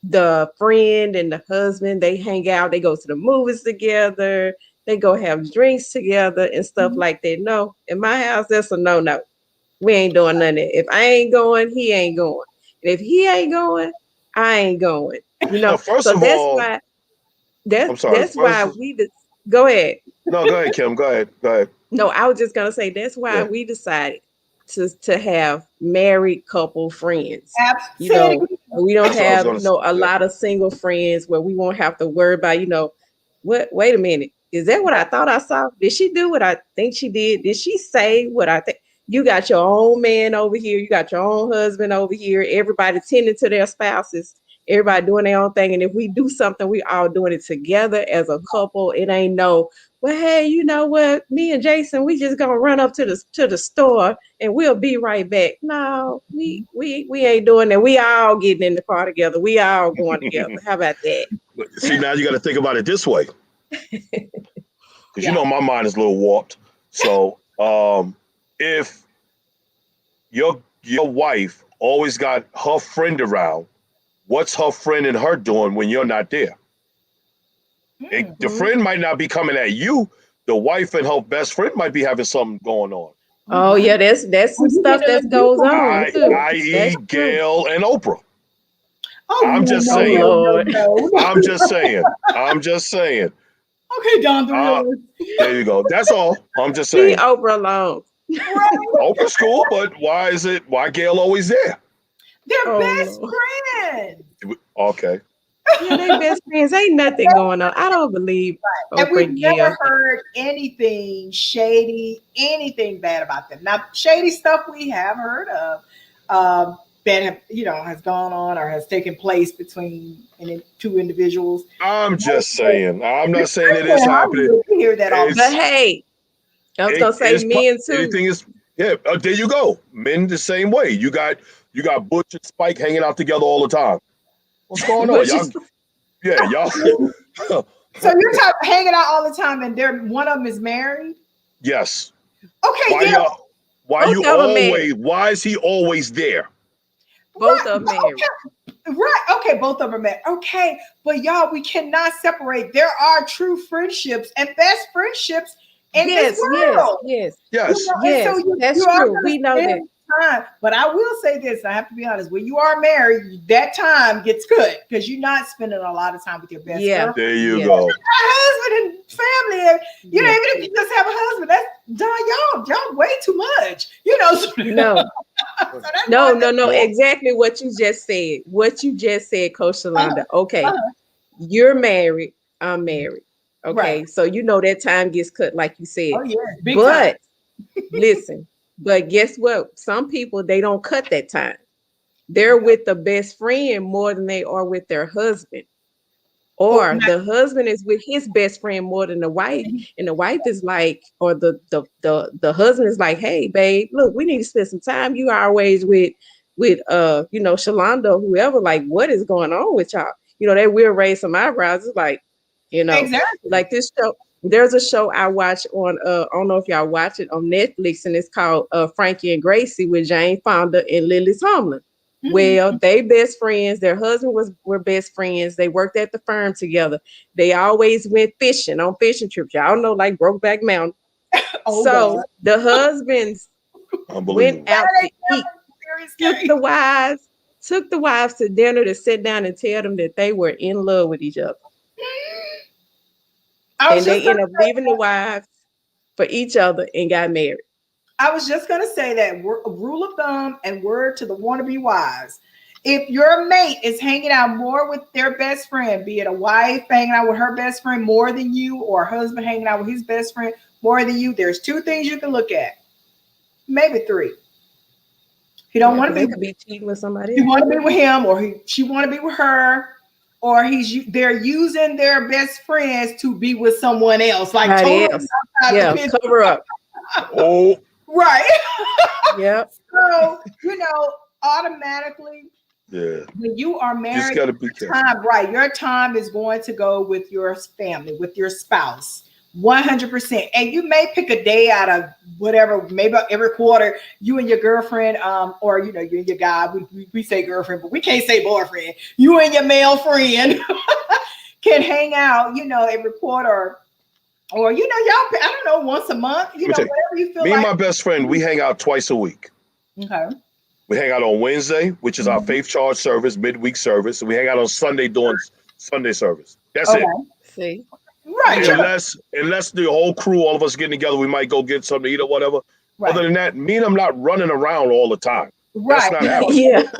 the friend and the husband, they hang out, they go to the movies together, they go have drinks together and stuff like that. No, in my house, that's a no. We ain't doing none of that. If I ain't going, he ain't going. And if he ain't going, I ain't going. That's why go ahead. No, go ahead, Kim. Go ahead. No, I was just gonna say that's why we decided to have married couple friends. Absolutely. We don't have a lot of single friends where we won't have to worry about, wait a minute. Is that what I thought I saw? Did she do what I think she did? Did she say what I think? You got your own man over here, you got your own husband over here, everybody tending to their spouses. Everybody doing their own thing. And if we do something, we all doing it together as a couple. It ain't well, hey, you know what? Me and Jason, we just gonna run up to the store and we'll be right back. No, we ain't doing that. We all getting in the car together. We all going together. How about that? See, now you got to think about it this way. Because my mind is a little warped. So if your wife always got her friend around, what's her friend and her doing when you're not there? The friend might not be coming at you. the wife and her best friend might be having something going on. Oh yeah, that's some you stuff get a that goes little on I, too. i.e. That's true. Gail and Oprah. Oh, I'm just Oh saying. Lord. no. I'm just saying. I'm just saying. Okay, Don the Uh, realist. There you go. That's all. I'm just Leave saying. Oprah alone. Right. Oprah's cool, but why Gail always there? They're Oh, best Lord. friends. Okay. Yeah, they best friends. Ain't nothing going on. I don't believe And Oprah we've and Gail. never heard anything shady, anything bad about them. Now, shady stuff we have heard of that have, has gone on or has taken place between two individuals. I'm just saying. I'm not saying it is happening. We hear that all the It's- But hey, I was gonna say men too. Anything is there you go. Men the same way. You got Butch and Spike hanging out together all the time. What's going on? Butch Y'all, is- y'all. So you're hanging out all the time, and one of them is married. Yes. Okay, Why yeah. you Both of them married. always? Why is he always there? Both of them married. Right. Okay, both of them married. Okay, but y'all, we cannot separate. There are true friendships and best friendships in Yes, this world. yes. Yes. And Yes, that's are true. gonna We know spend time. But I will say this, I have to be honest, when you are married, that time gets cut because you're not spending a lot of time with your best Yeah. girl. There you Yeah. go. Husband and family. And, Yeah. even if you just have a husband, that's y'all way too much. So No, that's no, one no, thing. no. Exactly what you just said. What you just said, Coach Shalonda. Okay, uh-huh. you're married. I'm married. Okay, Right. so that time gets cut, like you said. Oh, yeah. Big But time. listen, but guess what? Some people, they don't cut that time. They're with the best friend more than they are with their husband. Or the husband is with his best friend more than the wife, and the wife is like, or the husband is like, hey, babe, look, we need to spend some time. You are always with Shalonda, whoever. Like, what is going on with y'all? They will raise some eyebrows. It's like, Exactly. like this show. There's a show I watch on I don't know if y'all watch it on Netflix, and it's called Frankie and Gracie with Jane Fonda and Lily Tomlin. Mhm. Well, they best friends. Their husband were best friends. They worked at the firm together. They always went fishing on fishing trips. Y'all know, like Brokeback Mountain. Oh, So God. the husbands Unbelievable. went out to eat. Took the wives to dinner to sit down and tell them that they were in love with each other. And they end up leaving the wives for each other and got married. I was just going to say that rule of thumb and word to the wannabe wives. If your mate is hanging out more with their best friend, be it a wife hanging out with her best friend more than you, or a husband hanging out with his best friend more than you, there's two things you can look at. Maybe three. He don't want to be cheating with somebody He else. want to be with him, or she want to be with her, or they're using their best friends to be with someone else, like totally outside the picture. Cover up. Oh, Right. Yep. So, automatically, yeah. when you are Just married, gotta be careful. your time is going to go with your family, with your spouse, 100%. And you may pick a day out of whatever, maybe every quarter, you and your girlfriend, or you and your guy, we say girlfriend, but we can't say boyfriend. You and your male friend can hang out, every quarter. Or y'all, I don't know, once a month, whatever you feel Me like. and my best friend, we hang out twice a week. Okay. We hang out on Wednesday, which is our faith charge service, midweek service, and we hang out on Sunday doing Sunday service. That's it. See, right. Unless the whole crew, all of us getting together, we might go get something to eat or whatever. Right. Other than that, me and I'm not running around all the time. Right. That's not happening. yeah.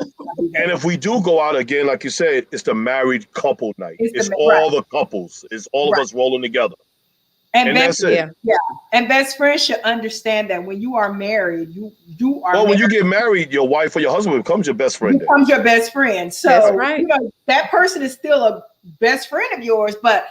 And if we do go out again, like you said, it's the married couple night. It's all the couples. It's all of us rolling together. And that's it. Yeah. And best friends should understand that when you are married, you are. Well, when you get married, your wife or your husband becomes your best friend. Becomes your best friend. So that's right. That person is still a best friend of yours, but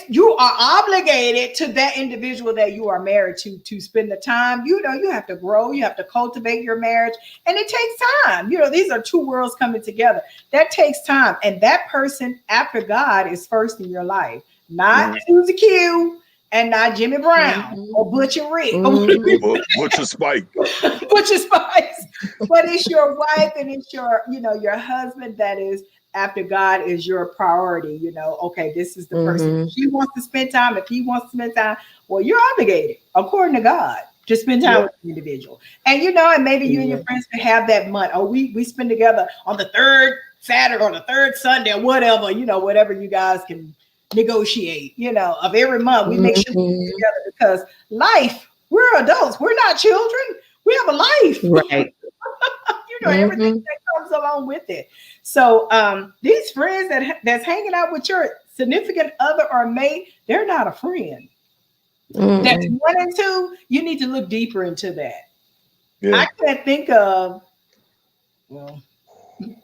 you are obligated to that individual that you are married to spend the time. You have to grow, you have to cultivate your marriage, and it takes time. These are two worlds coming together. That takes time, and that person after God is first in your life, not Susie Q. And not Jimmy Brown or Butch and Rick. Butch and Spike. Butch and Spice. But it's your wife and it's your, your husband that is after God is your priority. You know, okay, this is the person. If she wants to spend time. If he wants to spend time, well, you're obligated according to God to spend time with the individual. And you know, and maybe you and your friends can have that month. Oh, we spend together on the third Saturday or the third Sunday or whatever, you know, whatever you guys can negotiate, you know, of every month. We make sure we get together because life, we're adults, we're not children. We have a life. Right. You know, everything that comes along with it. So these friends that's hanging out with your significant other or mate, they're not a friend. That's 1 and 2. You need to look deeper into that. Yeah. I can't think of, well,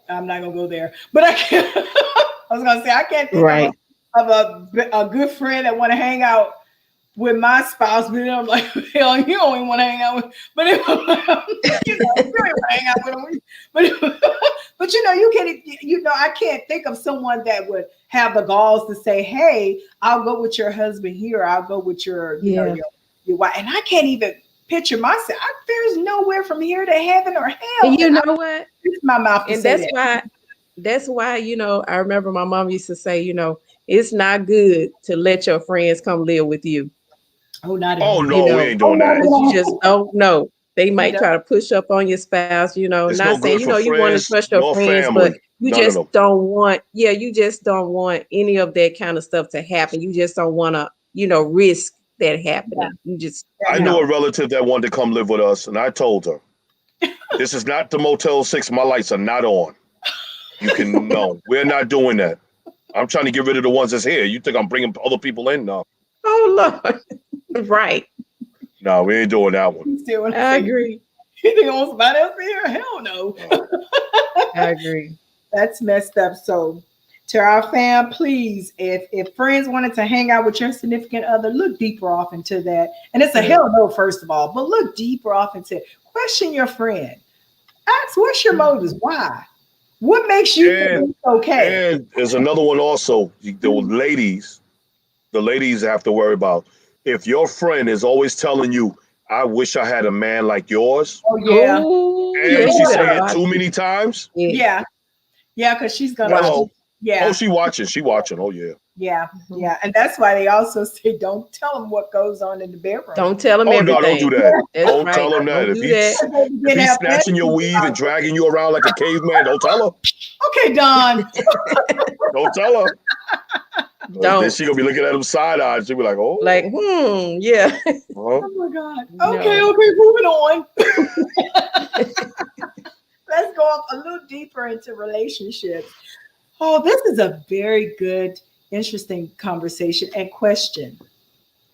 I'm not gonna go there, but I was gonna say I can't think of a good friend that want to hang out with my spouse, but I'm like, hell, you don't even want to hang out with, but if, you know, you don't want to hang out with them. But you know, I can't think of someone that would have the galls to say, hey, I'll go with your husband here, I'll go with your, you know, your wife, and I can't even picture myself. There's nowhere from here to heaven or hell. And you know what? It's my mouth. And that's why, you know, I remember my mom used to say, you know, it's not good to let your friends come live with you. Oh, not no, you know, we ain't doing that. You just don't know. They might try to push up on your spouse, you know, not saying, you know, you want to trust your friends, but you just don't want, you just don't want any of that kind of stuff to happen. You just don't want to, you know, risk that happening. You just, I knew a relative that wanted to come live with us, and I told her, this is not the Motel 6. My lights are not on. You can, no, we're not doing that. I'm trying to get rid of the ones that's here. You think I'm bringing other people in? No. Oh, Lord. Right. No, we ain't doing that one. I agree. You think I want somebody else here? Hell no. I agree. That's messed up. So to our fam, please, if friends wanted to hang out with your significant other, look deeper off into that. And it's a hell no, first of all, but look deeper off into it. Question your friend. Ask, what's your motives? Why? What makes you think it's okay? And there's another one also. The ladies have to worry about. If your friend is always telling you, I wish I had a man like yours. Oh, yeah. And she said it too many times. Yeah. Yeah, because she's going to. Yeah. Oh, she watching. Oh, yeah. Yeah. Yeah. And that's why they also say, don't tell them what goes on in the bedroom. Don't tell them everything. No, don't do that. That's don't tell them that. If he's snatching your weave and dragging you around like a caveman, don't tell her. Okay, Don. Don't tell her. Don't. Then she gonna be looking at him side-eyed. She'll be like, oh. Like, yeah. Oh my God. Okay, moving on. Let's go up a little deeper into relationships. Oh, this is a very good, interesting conversation and question.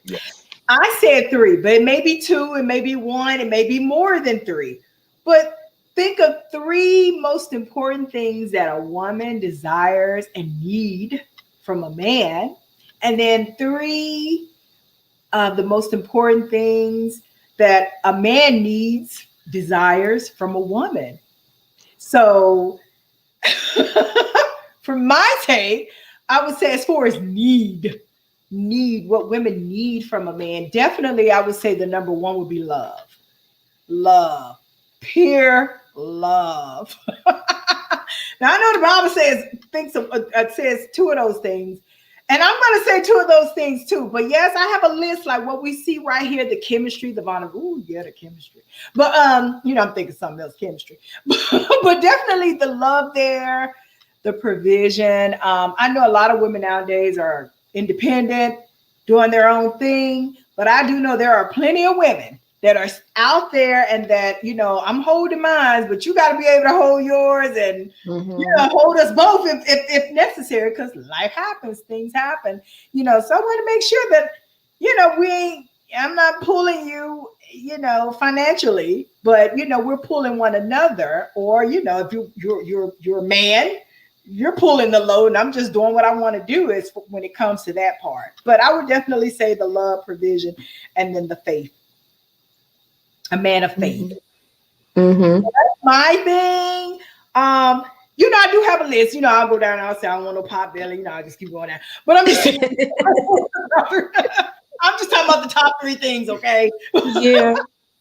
Yes. I said 3, but it may be 2, it may be 1, it may be more than 3. But think of 3 most important things that a woman desires and needs from a man, and then 3 of the most important things that a man desires from a woman. So from my take, I would say as far as need what women need from a man, definitely I would say the number 1 would be love, pure love. Now I know the Bible says 2 of those things, and I'm going to say 2 of those things too. But yes, I have a list like what we see right here: the chemistry, the chemistry. But I'm thinking something else, chemistry. But definitely the love there, the provision. I know a lot of women nowadays are independent, doing their own thing, but I do know there are plenty of women that are out there and that, I'm holding mine, but you got to be able to hold yours and hold us both if necessary, because life happens, things happen, so I want to make sure that, I'm not pulling you, financially, but, we're pulling one another, or, if you're a man, you're pulling the load and I'm just doing what I want to do is when it comes to that part. But I would definitely say the love, provision, and then the faith. A man of faith. Mm-hmm. That's my thing. I do have a list. I'll go down and I'll say I don't want no pot belly. I just keep going down. But I'm just I'm just talking about the top 3 things, okay? Yeah.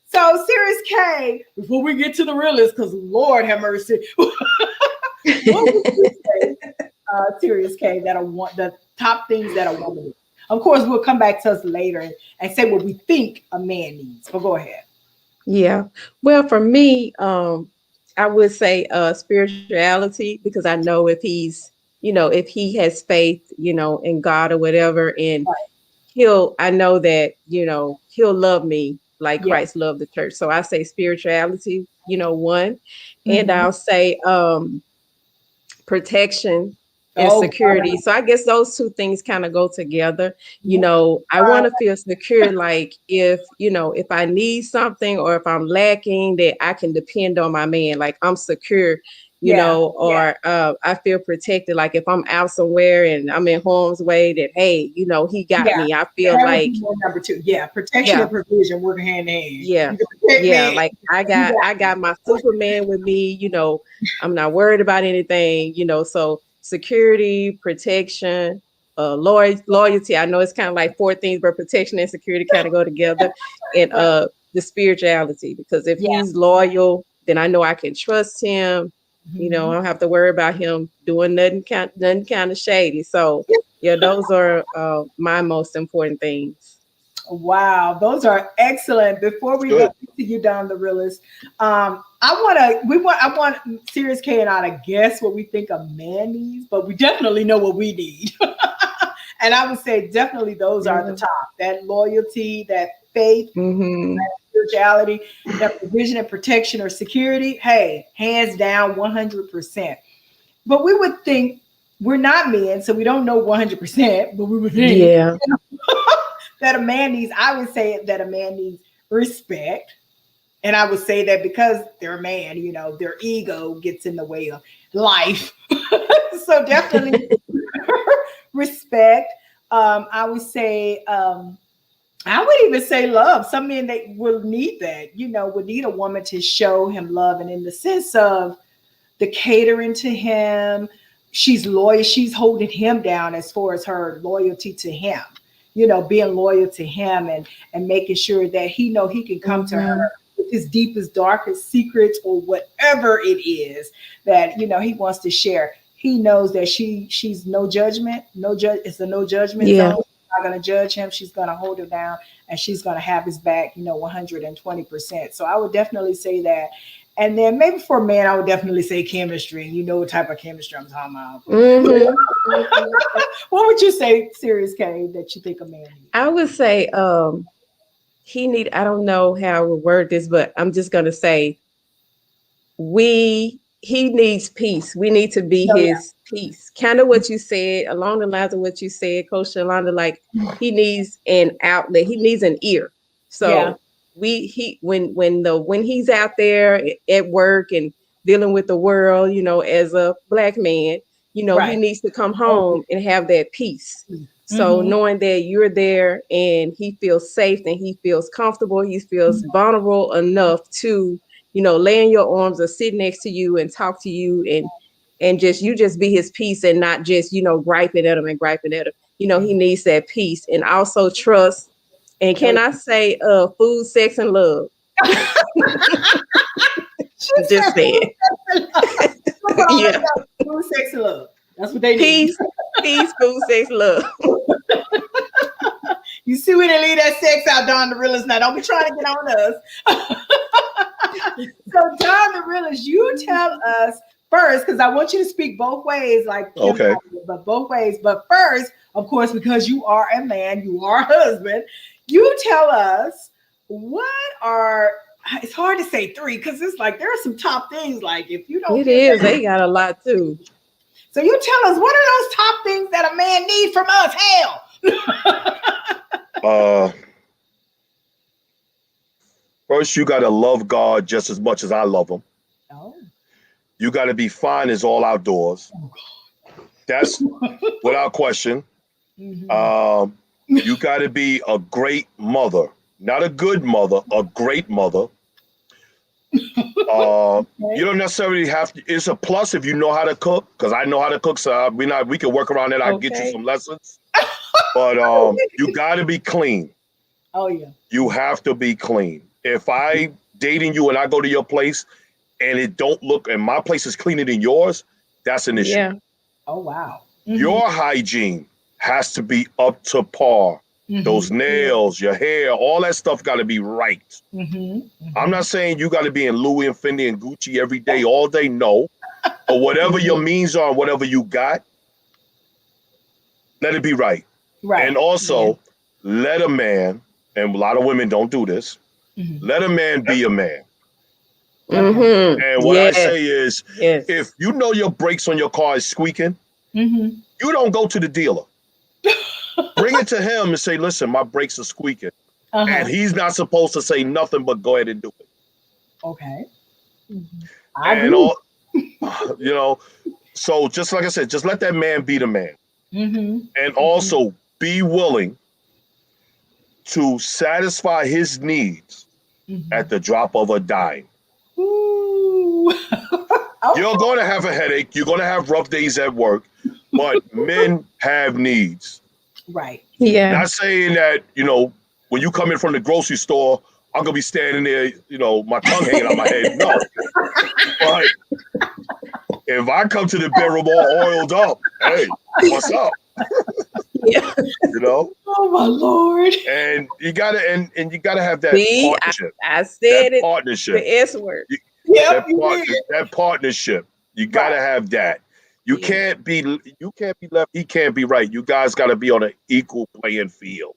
So, Sirius K, before we get to the real list, because Lord have mercy. What would you say Serious K, that are the top things that a woman needs. Of course, we'll come back to us later and say what we think a man needs. But go ahead. Yeah. Well, for me, I would say spirituality, because I know if he's, if he has faith, in God or whatever, and Right. I know that, he'll love me like Yeah. Christ loved the church. So I say spirituality, one. And Mhm. I'll say protection and Oh, security. So I guess those two things kind of go together. I want to feel secure, like if I need something or if I'm lacking, that I can depend on my man, like I'm secure, or I feel protected. Like if I'm out somewhere and I'm in harm's way, that hey, he got me. I feel that like would be number two. Yeah, protection and provision work hand in hand. yeah, You can protect yeah. me. Like I got my Superman with me. I'm not worried about anything. So security, protection, loyalty. I know it's kind of like four things, but protection and security kind of go together. And the spirituality, because if he's loyal, then I know I can trust him. I don't have to worry about him doing nothing kind of shady. So yeah, those are my most important things. Wow, those are excellent. Before we go to you, Don the realist, I want Serious K and I to guess what we think a man needs, but we definitely know what we need. And I would say definitely those are the top. That loyalty, that faith, that spirituality, that provision and protection or security. Hey, hands down, 100%. But we would think we're not men, so we don't know 100%. But we would think, that a man needs, I would say that a man needs respect. And I would say that because they're a man, their ego gets in the way of life. So definitely respect. I would say, I would even say love. Some men, they will need that, would need a woman to show him love. And in the sense of the catering to him, she's loyal, she's holding him down as far as her loyalty to him. Being loyal to him and making sure that he can come to her with his deepest, darkest secrets or whatever it is that, he wants to share. He knows that she's no judgment, it's a no judgment zone. She's not going to judge him. She's going to hold him down and she's going to have his back, 120%. So I would definitely say that. And then maybe for a man, I would definitely say chemistry. You know what type of chemistry I'm talking about. What would you say, Serious K, that you think a man needs? I would say I don't know how I would word this, but I'm just going to say he needs peace. We need to be his peace. Kind of what you said, along the lines of what you said, Coach Yolanda, like he needs an outlet. He needs an ear. So when he's out there at work and dealing with the world, as a Black man, he needs to come home and have that peace. So knowing that you're there and he feels safe and he feels comfortable, he feels vulnerable enough to, lay in your arms or sit next to you and talk to you and just be his peace and not just, griping at him. He needs that peace and also trust. And can I say food, sex, and love? Just saying. Yeah. Food, sex, and love. That's what they need. Peace, food, sex, love. You see, we didn't leave that sex out, Don the realist. Now, don't be trying to get on us. So, Don the realist, you tell us first, because I want you to speak both ways, like but both ways. But first, of course, because you are a man, you are a husband, you tell us it's hard to say three because it's like there are some top things. Like if you don't, they got a lot too. So you tell us, what are those top things that a man needs from us? Hell. First, you got to love God just as much as I love him. Oh. You got to be fine as all outdoors. That's without question. You got to be a great mother, not a good mother, a great mother. You don't necessarily have to. It's a plus if you know how to cook, because I know how to cook. So we can work around that. I'll get you some lessons. But you got to be clean. Oh yeah. You have to be clean. If I dating you and I go to your place and it don't look and my place is cleaner than yours, that's an issue. Yeah. Oh, wow. Mhm. Your hygiene has to be up to par. Mhm. Those nails, your hair, all that stuff got to be right. Mhm. I'm not saying you got to be in Louis and Fendi and Gucci every day, all day. No. But whatever your means are, whatever you got, let it be right. Right. And also, let a man, and a lot of women don't do this, Mhm. let a man be a man. Mm-hmm. And what I say is, yes. if you know your brakes on your car is squeaking, Mhm. you don't go to the dealer. Bring it to him and say, listen, my brakes are squeaking. Uh-huh. And he's not supposed to say nothing but go ahead and do it. Okay. I And agree. all, you know, so just like I said, just let that man be the man. Mhm. And also be willing to satisfy his needs Mhm. at the drop of a dime. Ooh. You're going to have a headache. You're going to have rough days at work, but men have needs. Right. Yeah. Not saying that, when you come in from the grocery store, I'm going to be standing there, my tongue hanging out my head. No. But if I come to the bedroom all oiled up, hey, what's up? Yeah. Oh my Lord. And you gotta and you gotta have that See, partnership. I said that it. partnership. The S word. Yep. That partnership. You gotta have that. You can't be left, he can't be right. You guys gotta be on an equal playing field.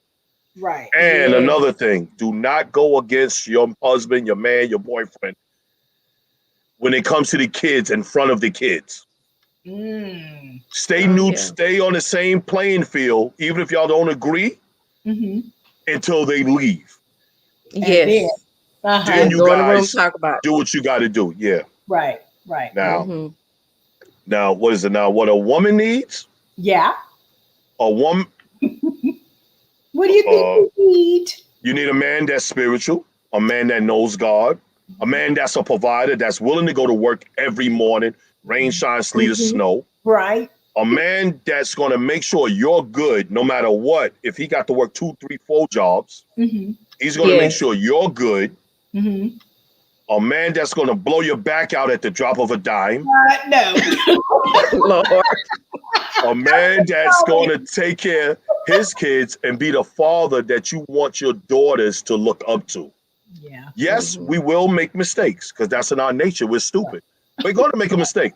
Right. And Yes. another thing, do not go against your husband, your man, your boyfriend when it comes to the kids in front of the kids. Mm. Stay Oh, yeah. stay on the same playing field, even if y'all don't agree, Mhm. until they leave. Yes. Uh-huh. Then you Go in the room, guys talk about it. do what you gotta do. Yeah. Right. Right. Now, Mhm. now what is it now? What a woman needs? Yeah. A woman What do you think you need? you need a man that's spiritual, a man that knows God, a man that's a provider, that's willing to go to work every morning, rain, shine, sleet, or snow. Right. A man that's going to make sure you're good no matter what. If he got to work 2, 3, 4 jobs, Mm-hmm. he's going to make Yes. sure you're good. Mm-hmm. A man that's going to blow your back out at the drop of a dime. No. Lord. A man that's going to take care of his kids and be the father that you want your daughters to look up to. Yeah. Yes, we will make mistakes because that's in our nature. We're stupid. We're going to make a mistake.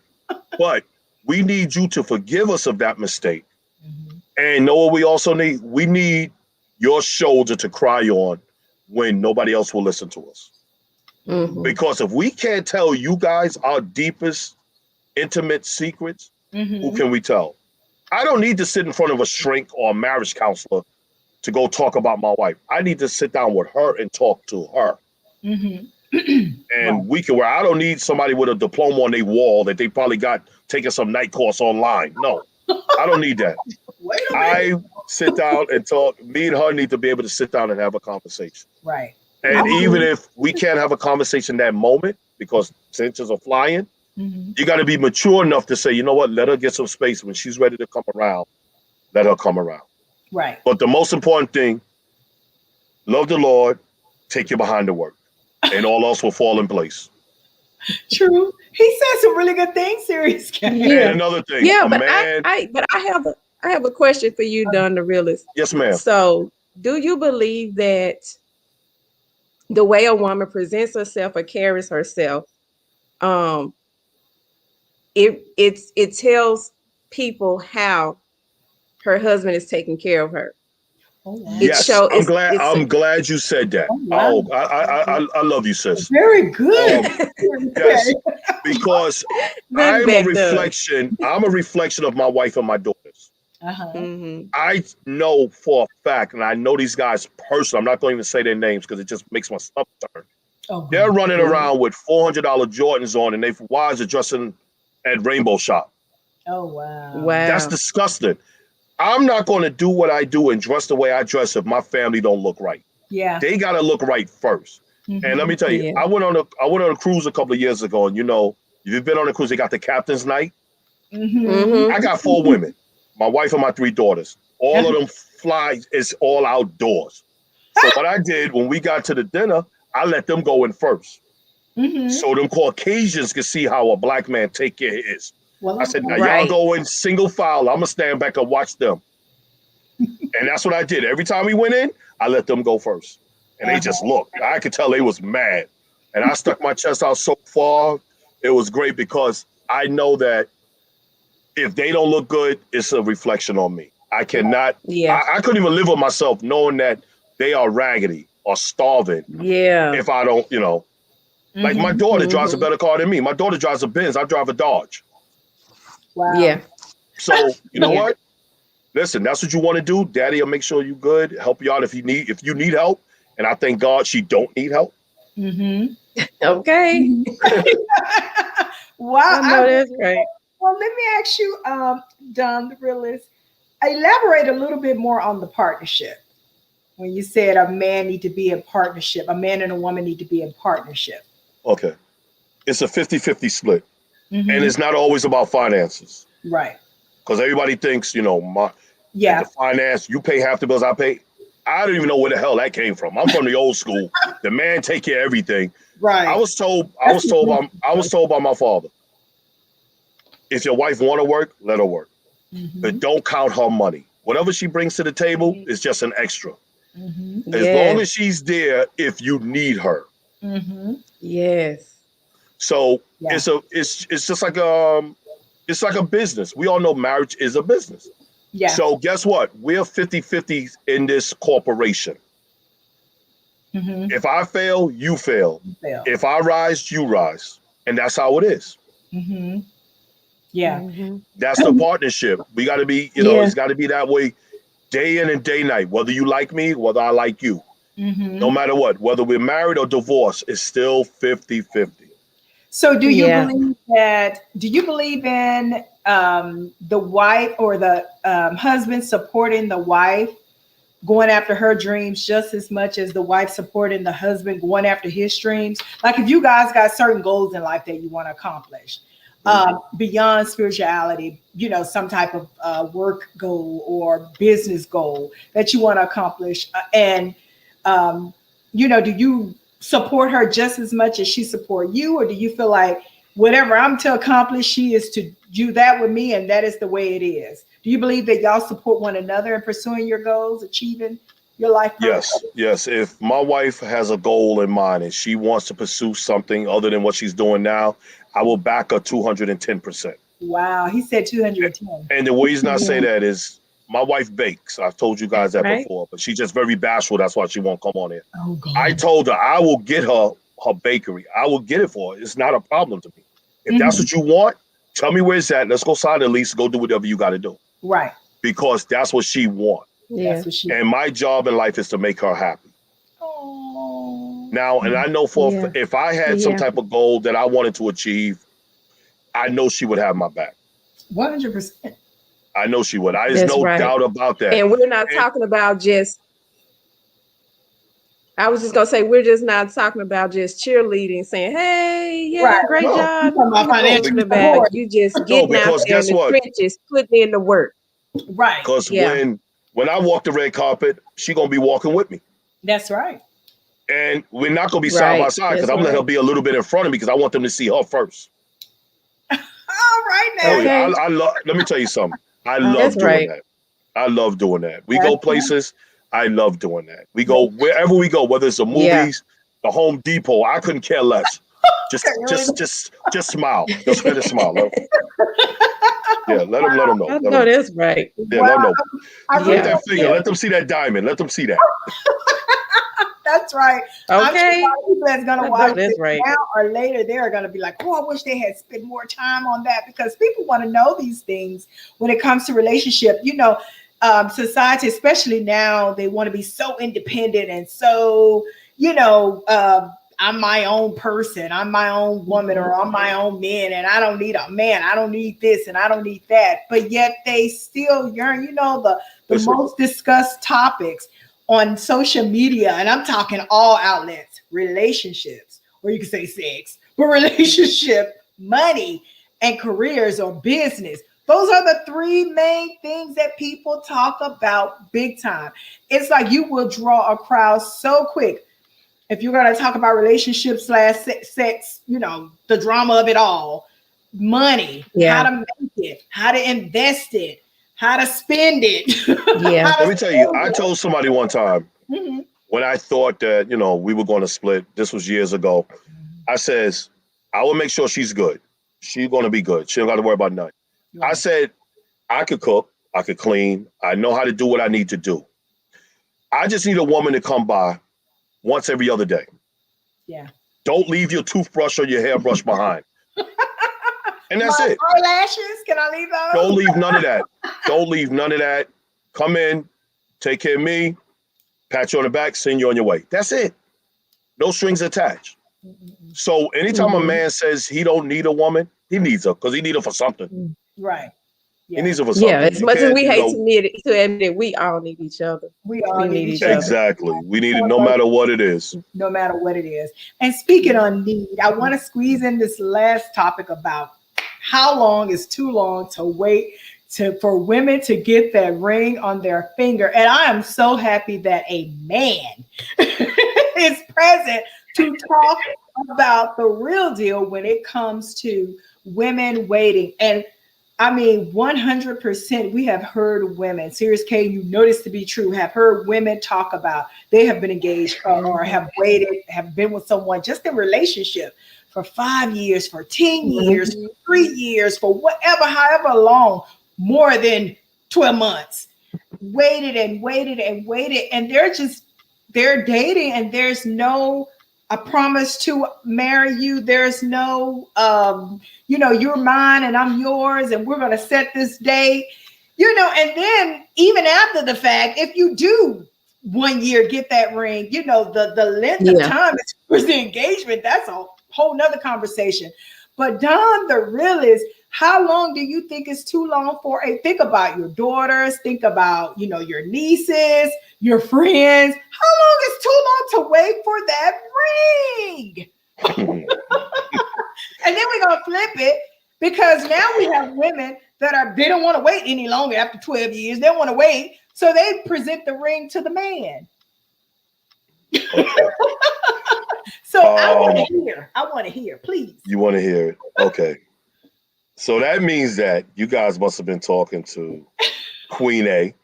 But we need you to forgive us of that mistake. Mm-hmm. And know what we also need? We need your shoulder to cry on when nobody else will listen to us. Mhm. Because if we can't tell you guys our deepest, intimate secrets, who can we tell? I don't need to sit in front of a shrink or a marriage counselor to go talk about my wife. I need to sit down with her and talk to her. Mm-hmm. And we can, where I don't need somebody with a diploma on their wall that they probably got taking some night course online. No, I don't need that. Wait a minute. I sit down and talk. Me and her need to be able to sit down and have a conversation. Right. And even if we can't have a conversation that moment because tensions are flying, you got to be mature enough to say, you know what, let her get some space. When she's ready to come around, let her come around. Right. But the most important thing, love the Lord, take you behind the work, and all else will fall in place. True. He said some really good things, Serious Cat. Yeah. And another thing, Yeah, a but man. I have a question for you, Don the Realist. Yes, ma'am. So, do you believe that the way a woman presents herself or carries herself, it tells people how her husband is taking care of her? Oh, wow. Yes, I'm glad you said that. Oh, wow. I love you, sis. Very good. Yes, because I'm a back reflection. I'm a reflection of my wife and my daughters. Uh-huh. I know for a fact, and I know these guys personally. I'm not going to even say their names because it just makes my stomach turn. Oh, They're running around with $400 Jordans on, and their wives are dressing at Rainbow Shop. Oh, wow. Wow. That's disgusting. I'm not going to do what I do and dress the way I dress if my family don't look right. Yeah. They got to look right first. And let me tell you, I went on a cruise a couple of years ago, and if you've been on a cruise, they got the captain's night. I got 4 women, my wife and my 3 daughters. All of them fly. It's all outdoors. So what I did when we got to the dinner, I let them go in first. So them Caucasians can see how a black man take care of his. Well, I said, now Right. y'all go in single file. I'm gonna stand back and watch them. And that's what I did. Every time we went in, I let them go first. And they just looked. I could tell they was mad. And I stuck my chest out so far. It was great because I know that if they don't look good, it's a reflection on me. I cannot, Yeah. I couldn't even live with myself knowing that they are raggedy or starving Yeah. if I don't, like my daughter drives a better car than me. My daughter drives a Benz. I drive a Dodge. wow. Yeah. So you know Yeah. what? Listen, that's what you want to do. Daddy will make sure you good, help you out if you need help. And I thank God she don't need help. Mm-hmm. Okay. Wow. I know that's right. Well, let me ask you, Don the realist, elaborate a little bit more on the partnership. When you said a man need to be in partnership, a man and a woman need to be in partnership. Okay. It's a 50-50 split. Mhm. And it's not always about finances. Right. Because everybody thinks, the Yeah. finance, you pay half the bills I pay. I don't even know where the hell that came from. I'm from the old school. The man take care of everything. Right. I was told by my father, if your wife want to work, let her work. Mhm. But don't count her money. Whatever she brings to the table is just an extra. Mhm. As long as she's there if you need her. Mhm. Yes. So Yeah. it's just like it's like a business. We all know marriage is a business. Yeah. So guess what? We're 50-50 in this corporation. Mhm. If I fail, you fail. Fail. If I rise, you rise. And that's how it is. Mhm. Yeah. Mhm. That's the partnership. We got to be, Yeah. it's got to be that way day in and day night. Whether you like me, whether I like you. Mhm. No matter what, whether we're married or divorced, it's still 50-50. So, do Yeah. you believe in the wife or the husband supporting the wife going after her dreams just as much as the wife supporting the husband going after his dreams? Like, if you guys got certain goals in life that you want to accomplish beyond spirituality, some type of work goal or business goal that you want to accomplish, and do you support her just as much as she support you, or do you feel like whatever I'm to accomplish, she is to do that with me, and that is the way it is? Do you believe that y'all support one another in pursuing your goals, achieving your life purpose? Yes. If my wife has a goal in mind and she wants to pursue something other than what she's doing now, I will back her 210%. Wow, he said 210. And the reason I say Yeah. that is my wife bakes. I've told you guys that Right. before, but she's just very bashful. That's why she won't come on here. Oh God. I told her I will get her bakery. I will get it for her. It's not a problem to me. If that's what you want, tell me where it's at. Let's go sign the lease. Go do whatever you got to do. Right. Because that's what she wants. Yeah. That's what she. And my job in life is to make her happy. Oh. Now, and I know Yeah. if I had some type of goal that I wanted to achieve, I know she would have my back. 100%. I know she would. There's That's no right. doubt about that. And we're not And- talking about just, I was just going to say, we're just not talking about just cheerleading, saying, hey, yeah, Right. great No. job. You're talking about You know, financial in the back. support. You just No, getting out because there in guess the what? trenches, putting in the work. Right. Because Yeah. when I walk the red carpet, she gonna be walking with me, That's right. and we're not gonna be side by Right. side because That's I'm gonna let her right. be a little bit in front of me because I want them to see her first. All right now. Oh yeah, Okay. I love. Let me tell you something. I love That's doing right. that. I love doing that. We That's go right. places. I love doing that. We go wherever we go, whether it's the Yeah. movies, the Home Depot. I couldn't care less. Just smile. Just let her smile. Let them know. I know that's right. Yeah, let them know. I Lift Yeah. that finger. Yeah. Let them see that diamond. Let them see that. That's right. I'm sure a Okay. lot of people that's I gonna know watch that's this right. now or later, they're gonna be like, "Oh, I wish they had spent more time on that," because people want to know these things when it comes to relationship. Society, especially now, they want to be so independent and so, I'm my own person, I'm my own woman, or I'm my own man, and I don't need a man, I don't need this, and I don't need that. But yet they still yearn. The Listen. most discussed topics on social media, and I'm talking all outlets, relationships, or you can say sex, but relationship, money, and careers or business. Those are the three main things that people talk about big time. It's like you will draw a crowd so quick. If you're going to talk about relationships / sex, the drama of it all, money, Yeah. how to make it, how to invest it, how to spend it. Yeah. Let me tell you, I told somebody one time Mhm. when I thought that, we were going to split, this was years ago. I says, I will make sure she's good. She's going to be good. She don't got to worry about nothing. I Right. said, I could cook, I could clean, I know how to do what I need to do. I just need a woman to come by once every other day. Yeah. Don't leave your toothbrush or your hairbrush behind. And that's My it. eyelashes, can I leave those? Don't leave none of that. Don't leave none of that. Come in, take care of me, pat you on the back, send you on your way. That's it. No strings attached. So anytime a man says he don't need a woman, he needs her because he needs her for something. Right. He Yeah. needs her for Yeah. something. As You much as can't, we hate to admit it, we all need each other. We all We need need each each other. other. exactly. We need it no matter what it is. No matter what it is. And speaking on need, I want to squeeze in this last topic about how long is too long to wait for women to get that ring on their finger. And I am so happy that a man is present to talk about the real deal when it comes to women waiting. And I mean, 100%, we have heard women, Serious K, you know this to be true, have heard women talk about they have been engaged or have waited, have been with someone just in relationship for 5 years, for 10 years, for 3 years, for whatever, however long, more than 12 months, waited and waited and waited. And they're dating and there's no, I promise to marry you. There's no, you're mine and I'm yours, and we're going to set this date, and then even after the fact, if you do 1 year get that ring, the length of time for the engagement, that's a whole nother conversation. But Don, the real is, how long do you think is too long for think about your daughters, think about, your nieces, your friends. How long is too long to wait for that ring? And then we're going to flip it, because now we have women that they don't want to wait any longer after 12 years. They don't want to wait. So they present the ring to the man. So I want to hear, please. You want to hear it? Okay. So that means that you guys must have been talking to Queen A,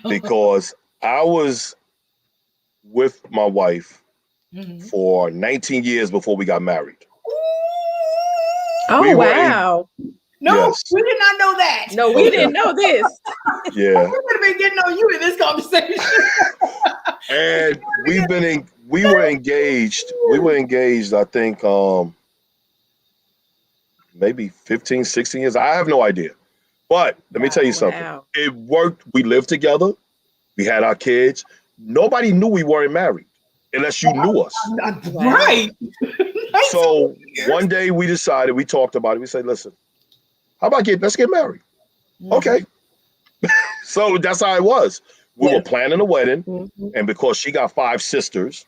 because I was with my wife for 19 years before we got married. Oh, wow. No, yes. We did not know that. No, we didn't know this. Yeah. We would have been getting on you in this conversation. And we were engaged. We were engaged, I think, maybe 15, 16 years. I have no idea. But let me tell you something. Wow. It worked. We lived together. We had our kids. Nobody knew we weren't married unless you knew us. Right. So one day we decided, we talked about it. We said, listen, how about let's get married? Okay. So that's how it was. We were planning a wedding. And because she got 5 sisters,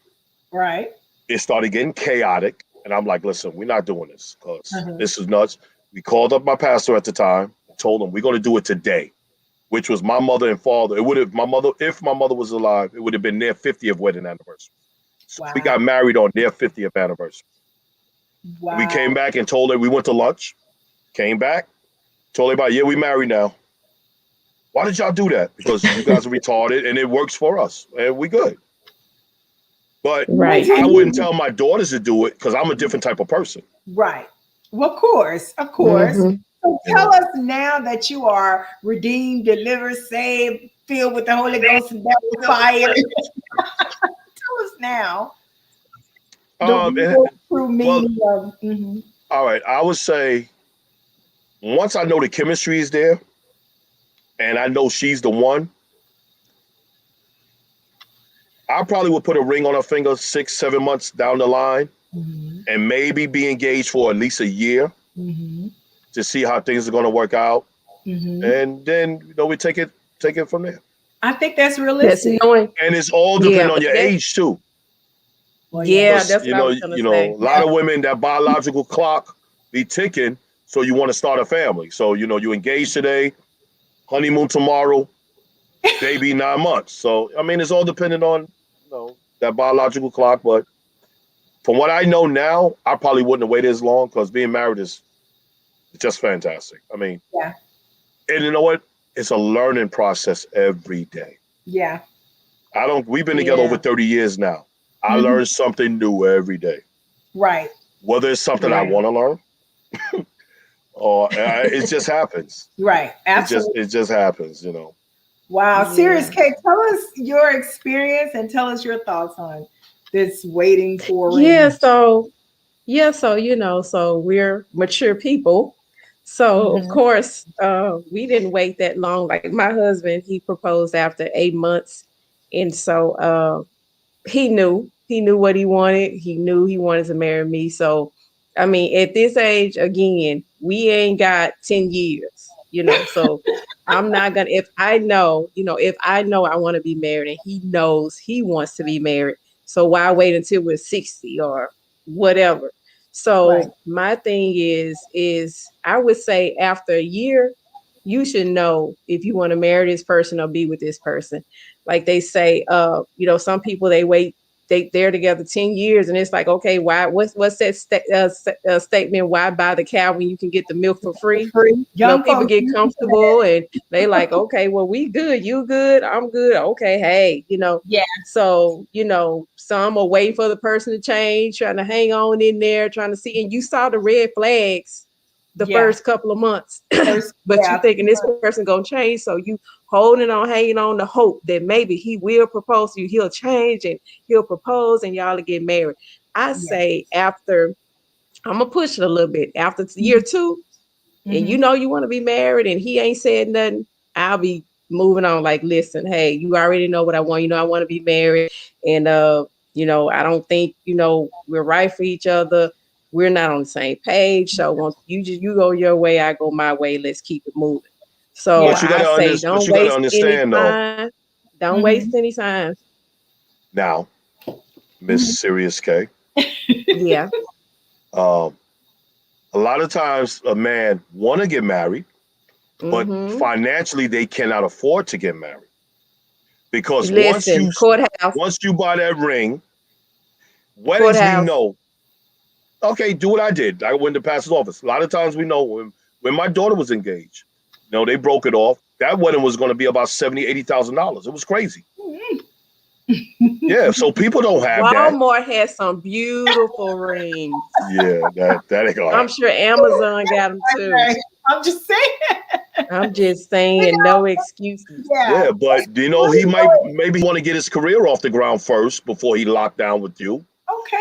right, it started getting chaotic. And I'm like, listen, we're not doing this because this is nuts. We called up my pastor at the time, told him we're going to do it today, which was my mother and father. It would have, if my mother was alive, it would have been their 50th wedding anniversary. So we got married on their 50th anniversary. Wow. We came back and told her, we went to lunch, came back, told everybody, yeah, we married now. Why did y'all do that? Because you guys are retarded and it works for us and we good. But I wouldn't tell my daughters to do it because I'm a different type of person. Right. Well, of course. So tell us now that you are redeemed, delivered, saved, filled with the Holy Ghost and devil fire. Tell us now. All right. I would say once I know the chemistry is there and I know she's the one, I probably would put a ring on her finger 6, 7 months down the line and maybe be engaged for at least a year to see how things are going to work out. And then, we take it from there. I think that's realistic. And it's all depending on your age too. Well, that's what I was gonna say. A lot of women, that biological clock be ticking, so you want to start a family. So, you engage today, honeymoon tomorrow, baby 9 months. So, I mean, it's all dependent on, that biological clock. But from what I know now, I probably wouldn't have waited as long because being married is It's just fantastic. I mean, Yeah. and you know what? It's a learning process every day. Yeah. We've been together over Yeah. 30 years now. I Mhm. learn something new every day. Right. Whether it's something I Right. want to learn or it just happens. Right. Absolutely. It just happens, you know. Wow. Yeah. Serious K, tell us your experience and tell us your thoughts on this waiting for a Yeah, ring. so so we're mature people. So of Mhm. course, we didn't wait that long. Like my husband, he proposed after 8 months. And so he knew what he wanted. He knew he wanted to marry me. So I mean, at this age, again, we ain't got 10 years, so I'm not gonna, if I know I want to be married and he knows he wants to be married, so why wait until we're 60 or whatever? Right. So my thing is I would say after a year, you should know if you want to marry this person or be with this person. Like they say, some people they're together 10 years and it's like, okay, why, what's that statement, why buy the cow when you can get the milk for free? Free. Young People folks. get comfortable and they like, okay, well, we good, you good, I'm good, okay, hey, Yeah. so some are waiting for the person to change, trying to hang on in there, trying to see, and you saw the red flags the Yeah. first couple of months. First, But you yeah. thinking this person gonna change, so you holding on, hanging on to hope that maybe he will propose to you, he'll change and he'll propose and y'all will get married. I Yeah. say after, I'm gonna push it a little bit, after year 2, and Mhm. you want to be married and he ain't said nothing, I'll be moving on. Like, listen, hey, you already know what I want. I want to be married. And I don't think, we're right for each other. We're not on the same page. So once you go your way, I go my way. Let's keep it moving. So Yeah. But I say but don't you gotta waste any understand though. time. Don't waste Mhm. any time. Now, Miss Mhm. Serious K, Yeah. um, a lot of times a man want to get married, but Mm-hmm. financially they cannot afford to get married because Listen, courthouse, once you buy that ring, weddings we courthouse. know. Okay, do what I did. I went to pastor's office. A lot of times we know when my daughter was engaged, they broke it off. That wedding was going to be about $70,000, $80,000. It was crazy. Yeah, so people don't have that. Walmart has some beautiful rings. Yeah, that ain't gonna I'm happen. sure Amazon got them too. Okay. I'm just saying. I'm just You saying, know, no excuses. yeah. Yeah, but Well, he you might know maybe want to get his career off the ground first before he locked down with you.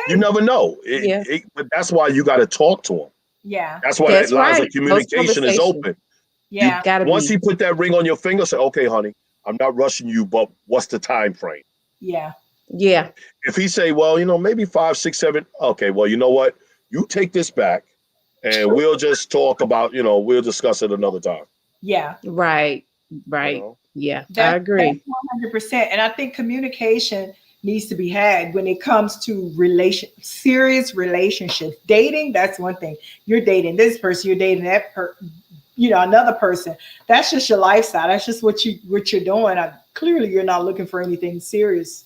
You okay. never know. Yeah, But that's why you got to talk to him. Yeah. That's why that that's lines of right. Those communication is conversations open. You Yeah. gotta once be. he put that ring on your finger, say, "Okay, honey, I'm not rushing you, but what's the time frame?" Yeah. Yeah, If he say, "Well, maybe 5, 6, 7," okay, well, you know what? You take this back, and we'll just talk about, we'll discuss it another time. Yeah. right, You right. know. Yeah, I That's agree. 100%. And I think communication needs to be had when it comes to serious relationships. Dating, that's one thing. You're dating this person, you're dating that another person. That's just your lifestyle. That's just what you're doing. Clearly you're not looking for anything serious,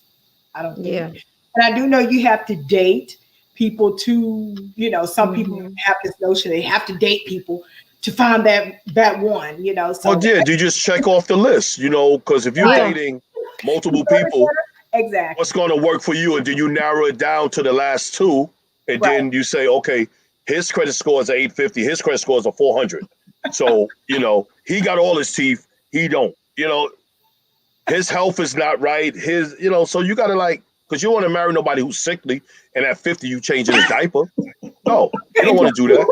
I don't Yeah. think. And I do know you have to date people to, some people Hmm. have this notion they have to date people to find that one, Well, so yeah, you just check off the list, because if you're right. Yeah. dating multiple people, Exactly. what's going to work for you? And then you narrow it down to the last two, and Right. then you say, okay, his credit score is a 850, his credit score is a 400. So, he got all his teeth, he don't. His health is not right. So you got to because you want to marry nobody who's sickly, and at 50 you changing his diaper. No, you don't want to do that.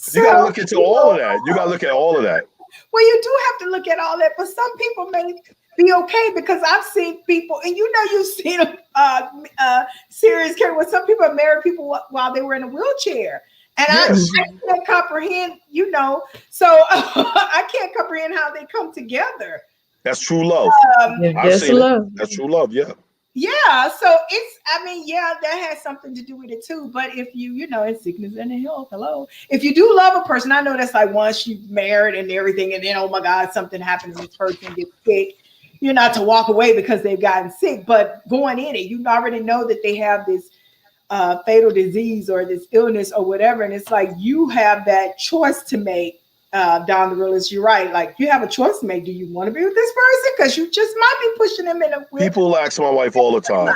So you got to So, look into all of that. You got to look at all of that. well, you do have to look at all that, but some people may be okay because I've seen people, and you've seen a serious care where some people married people while they were in a wheelchair. And Yes. I can't comprehend, so I can't comprehend how they come together. That's true love. Um, I've That's seen it. love. That's true love. Yeah. Yeah, so that has something to do with it too. But if in sickness and in health, hello. If you do love a person, I know that's like once you married and everything, and then oh my God, something happens and this person gets sick, you're not to walk away because they've gotten sick. But going in it, you already know that they have this fatal disease or this illness or whatever. And it's like you have that choice to make. Don the realist, you're right. Like you have a choice to make. Do you want to be with this person? Because you just might be pushing them in a wheel. People ask my wife all the time,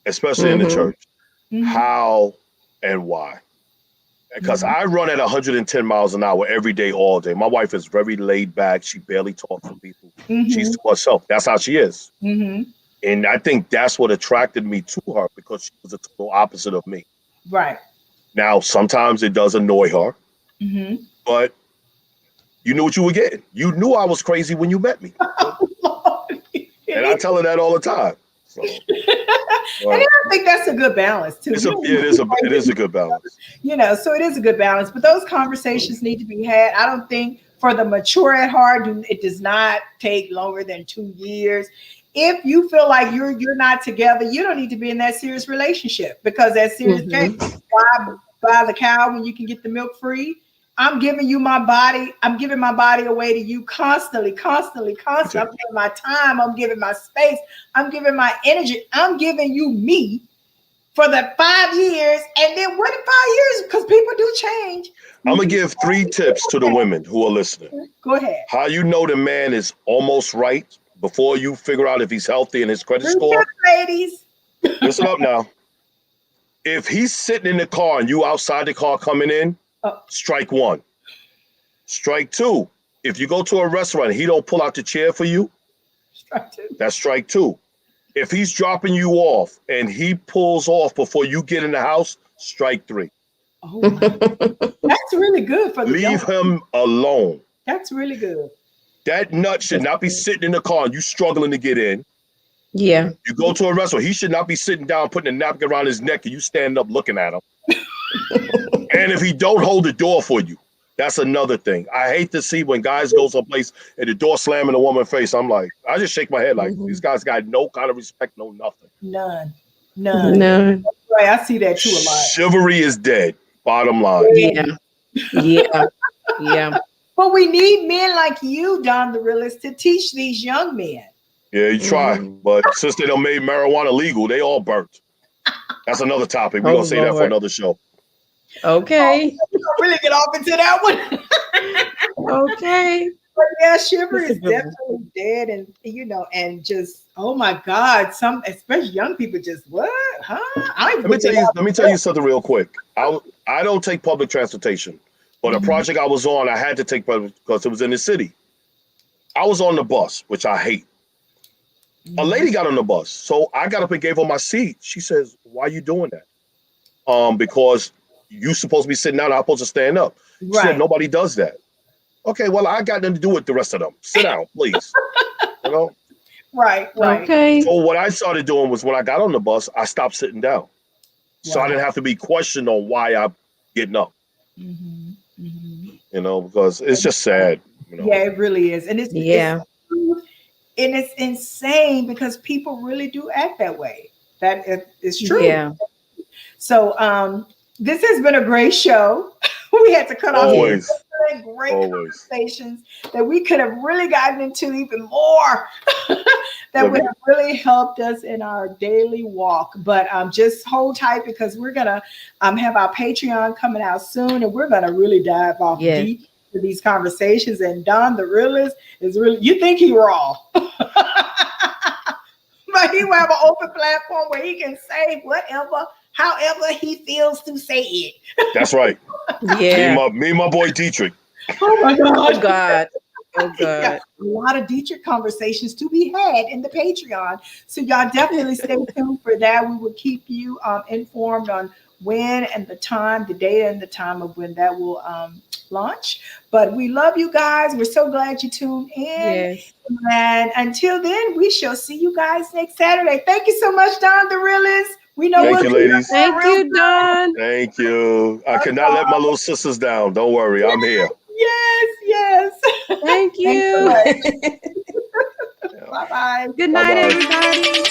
especially in the church, how and why. Because I run at 110 miles an hour every day, all day. My wife is very laid back. She barely talks to people. She's to herself. That's how she is. And I think that's what attracted me to her, because she was the total opposite of me. Right. Now, sometimes it does annoy her, but you knew what you were getting. You knew I was crazy when you met me. And I tell her that all the time. So, and I think that's a good balance too. It is a good balance. You know, so it is a good balance. But those conversations need to be had. I don't think for the mature at heart, it does not take longer than 2 years. If you feel like you're not together, you don't need to be in that serious relationship, because that serious case, why buy the cow when you can get the milk free? I'm giving you my body. I'm giving my body away to you constantly. I'm giving my time. I'm giving my space. I'm giving my energy. I'm giving you me for the 5 years. And then what in 5 years? Because people do change. I'm going to give 3 tips to the women who are listening. Go ahead. How you know the man is almost right before you figure out if he's healthy in his credit score. Ladies. Listen up now. If he's sitting in the car and you outside the car coming in, strike 1. Strike 2. If you go to a restaurant and he don't pull out the chair for you, strike 2. That's strike 2. If he's dropping you off and he pulls off before you get in the house, strike 3. Oh, that's really good for the Leave him alone. That's really good. That nut should not be sitting in the car and you struggling to get in. Yeah. You go to a restaurant, he should not be sitting down, putting a napkin around his neck and you stand up looking at him. And if he don't hold the door for you, that's another thing. I hate to see when guys go someplace and the door slam in a woman's face. I'm like, I just shake my head like, these guys got no kind of respect, no nothing. None. Right, I see that too a lot. Chivalry is dead, bottom line. Yeah. But we need men like you, Don the Realist, to teach these young men. Yeah, you try. But since they done made marijuana legal, they all burnt. That's another topic. We're going to say that for another show. Okay. We don't really get off into that one. Okay. But yeah, chivalry is definitely dead, and and just oh my God, some especially young people just what? Huh? Let me tell you something real quick. I don't take public transportation, but a project I was on, I had to take public because it was in the city. I was on the bus, which I hate. A lady got on the bus, so I got up and gave her my seat. She says, "Why are you doing that?" Because you supposed to be sitting down. I'm supposed to stand up. She said, "Nobody does that." Okay, well, I got nothing to do with the rest of them. Sit down, please. Right. Okay. So what I started doing was when I got on the bus, I stopped sitting down. So I didn't have to be questioned on why I'm getting up. Because it's just sad. Yeah, it really is. And it's insane because people really do act that way. That is true. Yeah. So this has been a great show. We had to cut off great conversations that we could have really gotten into even more that would have really helped us in our daily walk. But just hold tight because we're gonna have our Patreon coming out soon, and we're gonna really dive off deep to these conversations. And Don the Realist is really, you think he raw, but he will have an open platform where he can say whatever, however he feels to say it. That's right. Yeah. Me and my boy Dietrich. Oh my God. Oh God. A lot of Dietrich conversations to be had in the Patreon. So y'all definitely stay tuned for that. We will keep you informed on when and the time, the date and the time of when that will launch. But we love you guys. We're so glad you tuned in. Yes. And until then, we shall see you guys next Saturday. Thank you so much, Don the Realist. We know. Thank you, ladies. Thank you, Don. Thank you. I cannot let my little sisters down. Don't worry, I'm here. Yes. Thank you. Bye-bye. Good night, everybody.